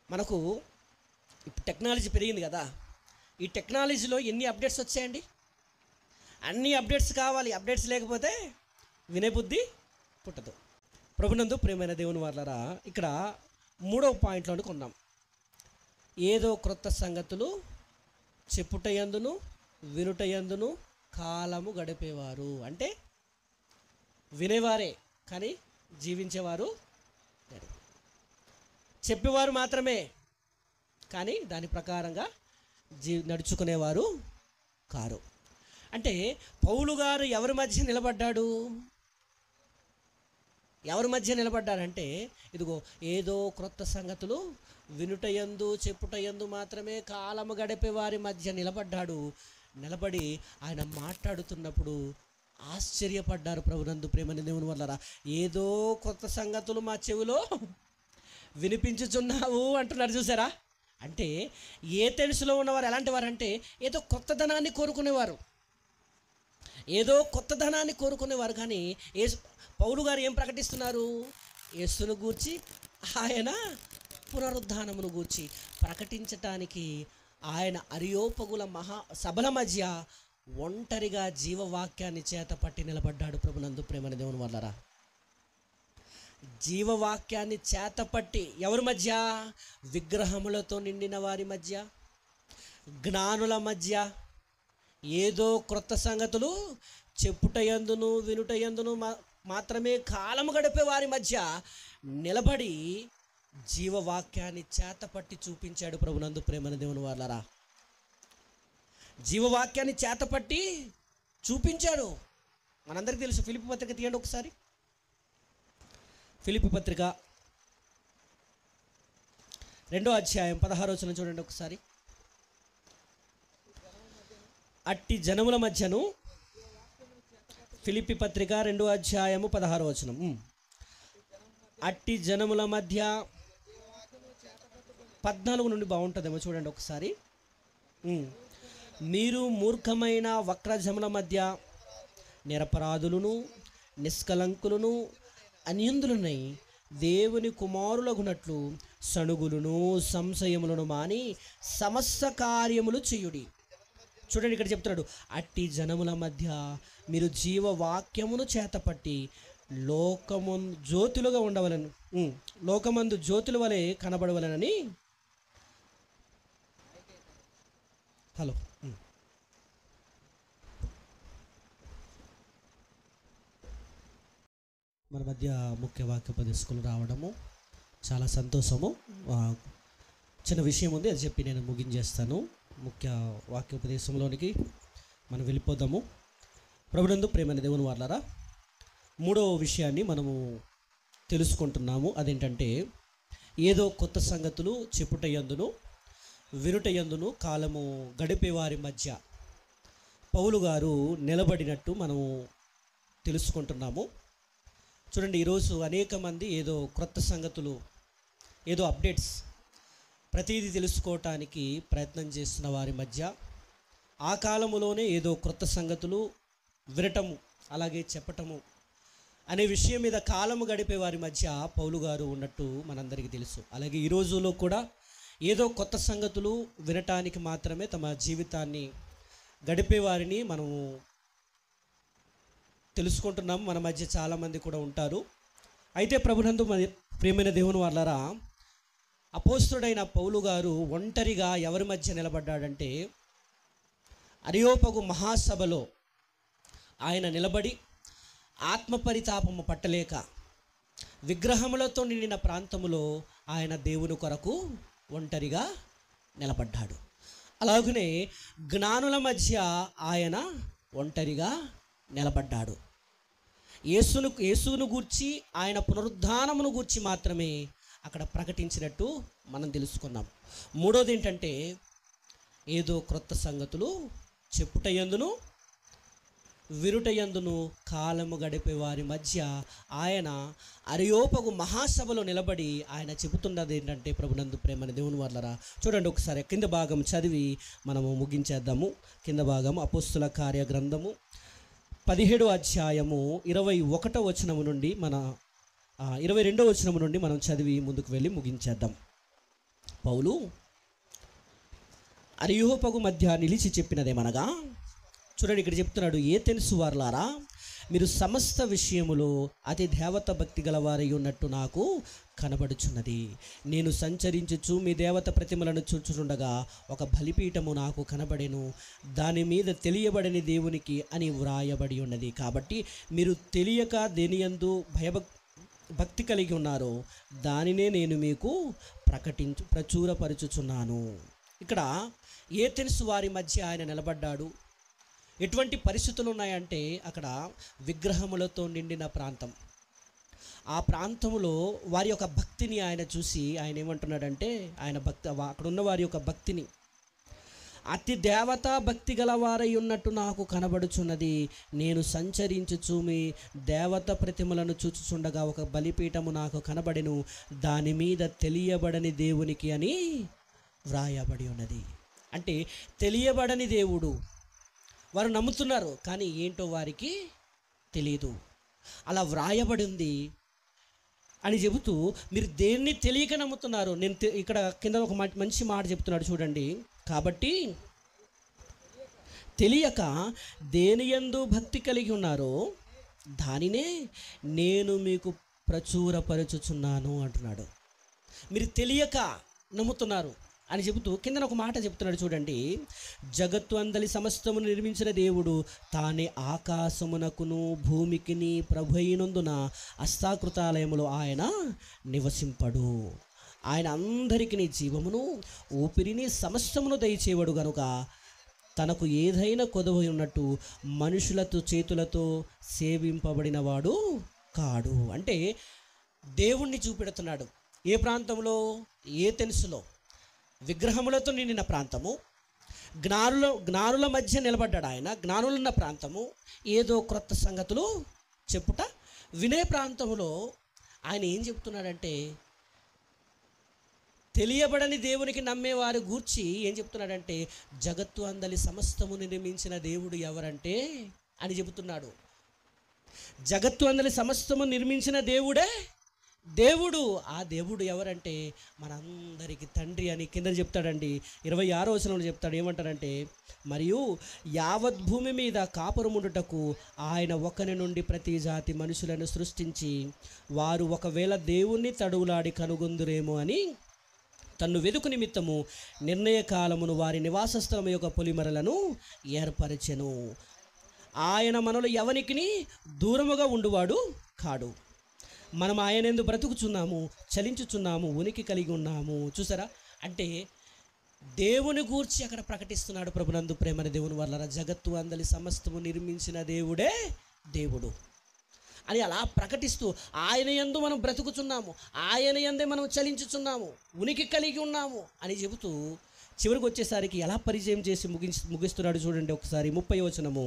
A: మనకు. ఇప్పుడు టెక్నాలజీ పెరిగింది కదా, ఈ టెక్నాలజీలో ఎన్ని అప్డేట్స్ వచ్చాయండి? అన్ని అప్డేట్స్ కావాలి, అప్డేట్స్ లేకపోతే వినే బుద్ధి పుట్టదు. ప్రభునందు ప్రియమైన దేవుని వారలారా, ఇక్కడ 3వ పాయింట్లోనికి ఉన్నాం. ఏదో క్రొత్త సంగతులు చెప్పుటయందును వినుటయందును కాలము గడిపేవారు. అంటే వినేవారే కానీ జీవించేవారు లేరు, చెప్పేవారు మాత్రమే కానీ దాని ప్రకారంగా నడుచుకునేవారు కారు. అంటే పౌలు గారు ఎవరి మధ్య నిలబడ్డాడు? ఎవరి మధ్య నిలబడ్డారంటే ఇదిగో ఏదో క్రొత్త సంగతులు వినుటయందు చెప్పుటయందు మాత్రమే కాలము గడిపే వారి మధ్య నిలబడ్డాడు. నిలబడి ఆయన మాట్లాడుతున్నప్పుడు ఆశ్చర్యపడ్డారు ప్రభునందు ప్రేమని దేవుని వల్లరా. ఏదో కొత్త సంగతులు మా చెవిలో వినిపించుచున్నావు అంటున్నారు, చూసారా? అంటే ఏథెన్సులో ఉన్నవారు ఎలాంటి వారంటే ఏదో కొత్తదనాన్ని కోరుకునేవారు, ఏదో కొత్తదనాన్ని కోరుకునేవారు. కానీ పౌలు గారు ఏం ప్రకటిస్తున్నారు? యేసును గూర్చి, ఆయన పునరుద్ధానమును గూర్చి ప్రకటించటానికి ఆయన అరియోపగుల సభల మధ్య ఒంటరిగా జీవవాక్యాన్ని చేతపట్టి నిలబడ్డాడు. ప్రభునందు ప్రేమని దేవుని వల్లరా, జీవవాక్యాన్ని చేతపట్టి ఎవరి మధ్య? విగ్రహములతో నిండిన వారి మధ్య, జ్ఞానుల మధ్య, ఏదో క్రొత్త సంగతులు చెప్పుటయందును వినుటయందును మాత్రమే కాలము గడిపే వారి మధ్య నిలబడి జీవవాక్యాన్ని చేతపట్టి చూపించాడు. ప్రభునందు ప్రేమని దేవుని వాళ్ళరా, జీవవాక్యాన్ని చేతపట్టి చూపించాడు. మనందరికీ తెలుసు. ఫిలిప్పీ పత్రిక తీయండి ఒకసారి. ఫిలిప్పీ పత్రిక 2వ అధ్యాయం 16వ వచనం చూడండి ఒకసారి. అట్టి జనముల మధ్యను, ఫిలిప్పీ పత్రిక 2వ అధ్యాయము 16వ వచనం. అట్టి జనముల మధ్య 14 నుండి బాగుంటుందేమో చూడండి ఒకసారి. మీరు మూర్ఖమైన వక్రజముల మధ్య నిరపరాధులను నిష్కలంకులను అన్యుందులునై దేవుని కుమారులగునట్లు సణుగులను సంశయములను మాని సమస్త కార్యములు చేయుడి. చూడండి ఇక్కడ చెప్తున్నాడు, అట్టి జనముల మధ్య మీరు జీవవాక్యమును చేతపట్టి లోకమందు జ్యోతులుగా ఉండవలను, లోకమందు జ్యోతుల వలె కనబడవలనని. హలో, మన మధ్య ముఖ్య వాక్యోపదేశకులు రావడము చాలా సంతోషము. చిన్న విషయం ఉంది, అది చెప్పి నేను ముగించేస్తాను. ముఖ్య వాక్యోపదేశంలోనికి మనం వెళ్ళిపోదాము. ప్రభునందు ప్రేమని దేవుని వాళ్ళారా, 3వ విషయాన్ని మనము తెలుసుకుంటున్నాము. అదేంటంటే ఏదో కొత్త సంగతులు చెప్పుటయందును వినుటయందును కాలము గడిపే వారి మధ్య పౌలు గారు నిలబడినట్టు మనము తెలుసుకుంటున్నాము. చూడండి, ఈరోజు అనేక మంది ఏదో క్రొత్త సంగతులు, ఏదో అప్డేట్స్ ప్రతిదీ తెలుసుకోవటానికి ప్రయత్నం చేస్తున్న వారి మధ్య ఆ కాలములోనే ఏదో క్రొత్త సంగతులు వినటము అలాగే చెప్పటము అనే విషయం మీద కాలము గడిపే వారి మధ్య పౌలు గారు ఉన్నట్టు మనందరికీ తెలుసు. అలాగే ఈ రోజులో కూడా ఏదో కొత్త సంగతులు వినటానికి మాత్రమే తమ జీవితాన్ని గడిపే వారిని మనము తెలుసుకుంటున్నాము. మన మధ్య చాలామంది కూడా ఉంటారు. అయితే ప్రభునందు ప్రియమైన దేవుని వాళ్ళరా, అపోస్తుడైన పౌలు గారు ఒంటరిగా ఎవరి మధ్య నిలబడ్డాడంటే అరియోపగు మహాసభలో ఆయన నిలబడి ఆత్మపరితాపము పట్టలేక విగ్రహములతో నిండిన ప్రాంతములో ఆయన దేవుని కొరకు ఒంటరిగా నిలబడ్డాడు. అలాగనే జ్ఞానుల మధ్య ఆయన ఒంటరిగా నిలబడ్డాడు. యేసును గూర్చి, ఆయన పునరుద్ధానమును గూర్చి మాత్రమే అక్కడ ప్రకటించినట్టు మనం తెలుసుకున్నాం. మూడోది ఏంటంటే, ఏదో క్రొత్త సంగతులు చెప్పుటయందును వినుటయందును కాలము గడిపే వారి మధ్య ఆయన అరియోపగు మహాసభలో నిలబడి ఆయన చెబుతున్నది ఏంటంటే, ప్రభునందు ప్రేమని దేవుని వాళ్ళరా, చూడండి ఒకసారి కింద భాగం చదివి మనము ముగించేద్దాము. కింద భాగం అపోస్తుల కార్య గ్రంథము 17వ అధ్యాయము 21వ వచనము నుండి 22వ వచనము నుండి మనం చదివి ముందుకు వెళ్ళి ముగించేద్దాం. పౌలు అరియోపగు మధ్య నిలిచి చెప్పినదేమనగా, చూడండి ఇక్కడ చెప్తున్నాడు, ఏథెన్సు వారలారా, మీరు సమస్త విషయములో అతి దేవత భక్తి గలవారై ఉన్నట్టు నాకు కనబడుచున్నది. నేను సంచరించుచు మీ దేవత ప్రతిమలను చూచుచుండగా ఒక బలిపీఠము నాకు కనబడెను, దాని మీద తెలియబడని దేవునికి అని వ్రాయబడి ఉన్నది. కాబట్టి మీరు తెలియక దేనియందు భక్తి కలిగి ఉన్నారో దానినే నేను మీకు ప్రచురపరుచుచున్నాను. ఇక్కడ ఏథెన్సు వారి మధ్య ఆయన నిలబడ్డాడు. ఎటువంటి పరిస్థితులు ఉన్నాయంటే, అక్కడ విగ్రహములతో నిండిన ప్రాంతం. ఆ ప్రాంతంలో వారి యొక్క భక్తిని ఆయన చూసి ఆయన ఏమంటున్నాడంటే, అక్కడ ఉన్న వారి యొక్క భక్తిని, అతి దేవతా భక్తి గలవారై ఉన్నట్టు నాకు కనబడుచున్నది. నేను సంచరించుచు మీ దేవత ప్రతిమలను చూచుచుండగా ఒక బలిపీఠము నాకు కనబడెను, దాని మీద తెలియబడని దేవునికి అని వ్రాయబడి ఉన్నది. అంటే తెలియబడని దేవుడు, వారు నమ్ముతున్నారు కానీ ఏంటో వారికి తెలియదు, అలా వ్రాయబడి ఉంది అని చెబుతూ, మీరు దేన్ని తెలియక నమ్ముతున్నారు. నేను ఇక్కడ కింద ఒక మంచి మాట చెప్తున్నాడు చూడండి. కాబట్టి తెలియక దేనియందు భక్తి కలిగి ఉన్నారో దానినే నేను మీకు ప్రచురపరచుచున్నాను అంటున్నాడు. మీరు తెలియక నమ్ముతున్నారు అని చెబుతూ కింద ఒక మాట చెప్తున్నాడు చూడండి. జగత్తు అందలి సమస్తమును నిర్మించిన దేవుడు తానే ఆకాశమునకును భూమికిని ప్రభు అయినందున హస్తాకృతాలయములో ఆయన నివసింపడు. ఆయన అందరికీ జీవమును ఊపిరిని సమస్తమును దయచేవాడు గనుక తనకు ఏదైనా కొదవ ఉన్నట్టు మనుషులతో చేతులతో సేవింపబడినవాడు కాడు. అంటే దేవుణ్ణి చూపెడుతున్నాడు. ఏ ప్రాంతంలో? ఏథెన్సులో, విగ్రహములతో నిండిన ప్రాంతము, జ్ఞానుల మధ్య నిలబడ్డాడు ఆయన. జ్ఞానులున్న ప్రాంతము, ఏదో క్రొత్త సంగతులు చెప్పుట వినే ప్రాంతంలో ఆయన ఏం చెప్తున్నాడంటే, తెలియబడని దేవునికి నమ్మేవారు గూర్చి ఏం చెప్తున్నాడంటే, జగత్తు అందలి సమస్తము నిర్మించిన దేవుడు ఎవరంటే అని చెబుతున్నాడు. జగత్తు అందలి సమస్తము నిర్మించిన దేవుడే దేవుడు. ఆ దేవుడు ఎవరంటే మనందరికీ తండ్రి అని కింద చెప్తాడండి. 26వ వచనంలో చెప్తాడు. ఏమంటాడంటే, మరియు యావత్ భూమి మీద కాపురముండుటకు ఆయన ఒకని నుండి ప్రతి జాతి మనుషులను సృష్టించి వారు ఒకవేళ దేవుణ్ణి తడువులాడి కనుగొందురేమో అని తన్ను వెదుకు నిమిత్తము నిర్ణయ కాలమును వారి నివాస స్థలము యొక్క పొలిమరలను ఏర్పరచెను. ఆయన మనలో ఎవనికి దూరముగా ఉండువాడు కాడు. మనం ఆయన యందు బ్రతుకుచున్నాము, చలించుచున్నాము, ఉనికి కలిగి ఉన్నాము. చూసారా? అంటే దేవుని గూర్చి అక్కడ ప్రకటిస్తున్నాడు. ప్రభునందు ప్రేమని దేవుని వల్ల జగత్తు అందలి సమస్తము నిర్మించిన దేవుడే దేవుడు అని అలా ప్రకటిస్తూ, ఆయన యందు మనం బ్రతుకుచున్నాము, ఆయన యందే మనం చలించుచున్నాము, ఉనికి కలిగి ఉన్నాము అని చెబుతూ చివరికి వచ్చేసరికి ఎలా పరిచయం చేసి ముగిస్తున్నాడు చూడండి ఒకసారి. 30వ వచనము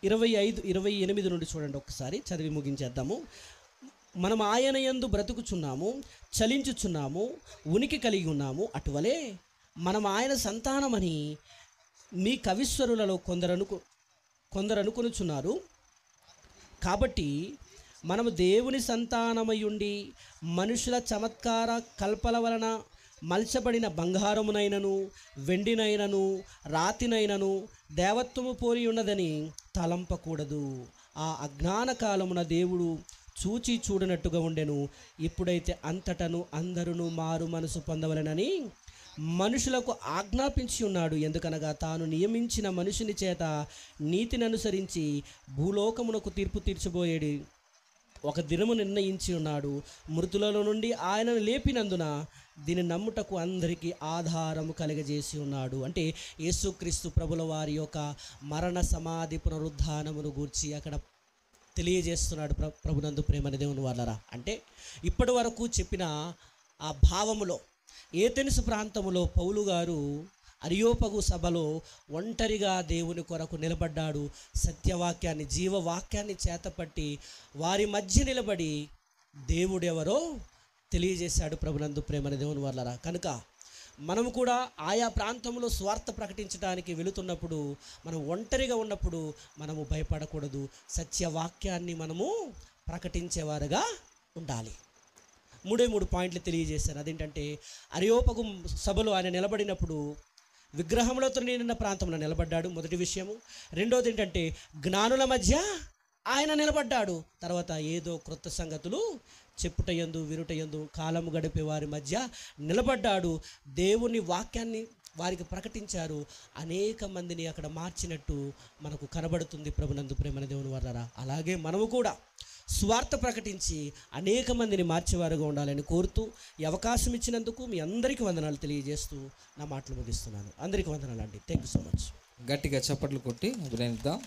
A: 28 నుండి చూడండి ఒకసారి, చదివి ముగించేద్దాము. మనం ఆయన యందు బ్రతుకుచున్నాము, చలించుచున్నాము, ఉనికి కలిగి ఉన్నాము. అటువలే మనం ఆయన సంతానమని మీ కవిశ్వరులలో కొందరు అనుకొనుచున్నారు. కాబట్టి మనము దేవుని సంతానమయుండి మనుషుల చమత్కార కల్పల వలన మలచబడిన బంగారమునైనను వెండినైనను రాతినైనను దేవత్వము పోలి ఉన్నదని తలంపకూడదు. ఆ అజ్ఞాన కాలమున దేవుడు చూచి చూడనట్టుగా ఉండెను. ఇప్పుడైతే అంతటను అందరూ మారు మనసు పొందవలెనని మనుషులకు ఆజ్ఞాపించి ఉన్నాడు. ఎందుకనగా తాను నియమించిన మనుషుని చేత నీతిని అనుసరించి భూలోకమునకు తీర్పు తీర్చబోయేది ఒక దినము నిర్ణయించి ఉన్నాడు. మృతులలో నుండి ఆయనను లేపినందున దీని నమ్ముటకు అందరికీ ఆధారము కలగజేసి ఉన్నాడు. అంటే యేసుక్రీస్తు ప్రభుల వారి యొక్క మరణ సమాధి పునరుద్ధానమును గూర్చి అక్కడ తెలియజేస్తున్నాడు. ప్రభునందు ప్రేమని దేవుని వాళ్ళరా, అంటే ఇప్పటి వరకు చెప్పిన ఆ భావములో ఏథెన్సు ప్రాంతములో పౌలు గారు అరియోపగు సభలో ఒంటరిగా దేవుని కొరకు నిలబడ్డాడు. సత్యవాక్యాన్ని, జీవవాక్యాన్ని చేతపట్టి వారి మధ్య నిలబడి దేవుడెవరో తెలియజేశాడు. ప్రభునందు ప్రేమని దేవుని వాళ్ళరా, కనుక మనము కూడా ఆయా ప్రాంతంలో స్వార్థ ప్రకటించడానికి వెళుతున్నప్పుడు, మనం ఒంటరిగా ఉన్నప్పుడు మనము భయపడకూడదు. సత్యవాక్యాన్ని మనము ప్రకటించేవారుగా ఉండాలి. 3 పాయింట్లు తెలియజేశారు. అదేంటంటే అరియోపగు సభలో ఆయన నిలబడినప్పుడు విగ్రహములతో నిండిన ప్రాంతంలో నిలబడ్డాడు, మొదటి విషయము. రెండోది ఏంటంటే జ్ఞానుల మధ్య ఆయన నిలబడ్డాడు. తర్వాత ఏదో క్రొత్త సంగతులు చెప్పుటయందు వినుటయందు కాలము గడిపే వారి మధ్య నిలబడ్డాడు. దేవుని వాక్యాన్ని వారికి ప్రకటించారు. అనేక మందిని అక్కడ మార్చినట్టు మనకు కనబడుతుంది. ప్రభునందు ప్రేమని దేవుని వారలారా, అలాగే మనము కూడా స్వార్థ ప్రకటించి అనేక మందిని మార్చేవారుగా ఉండాలని కోరుతూ ఈ అవకాశం ఇచ్చినందుకు మీ అందరికీ వందనాలు తెలియజేస్తూ నా మాటలు ముగిస్తున్నాను. అందరికీ వందనాలు అండి. Thank you so much.
B: గట్టిగా చప్పట్లు కొట్టి అభినందిద్దాం.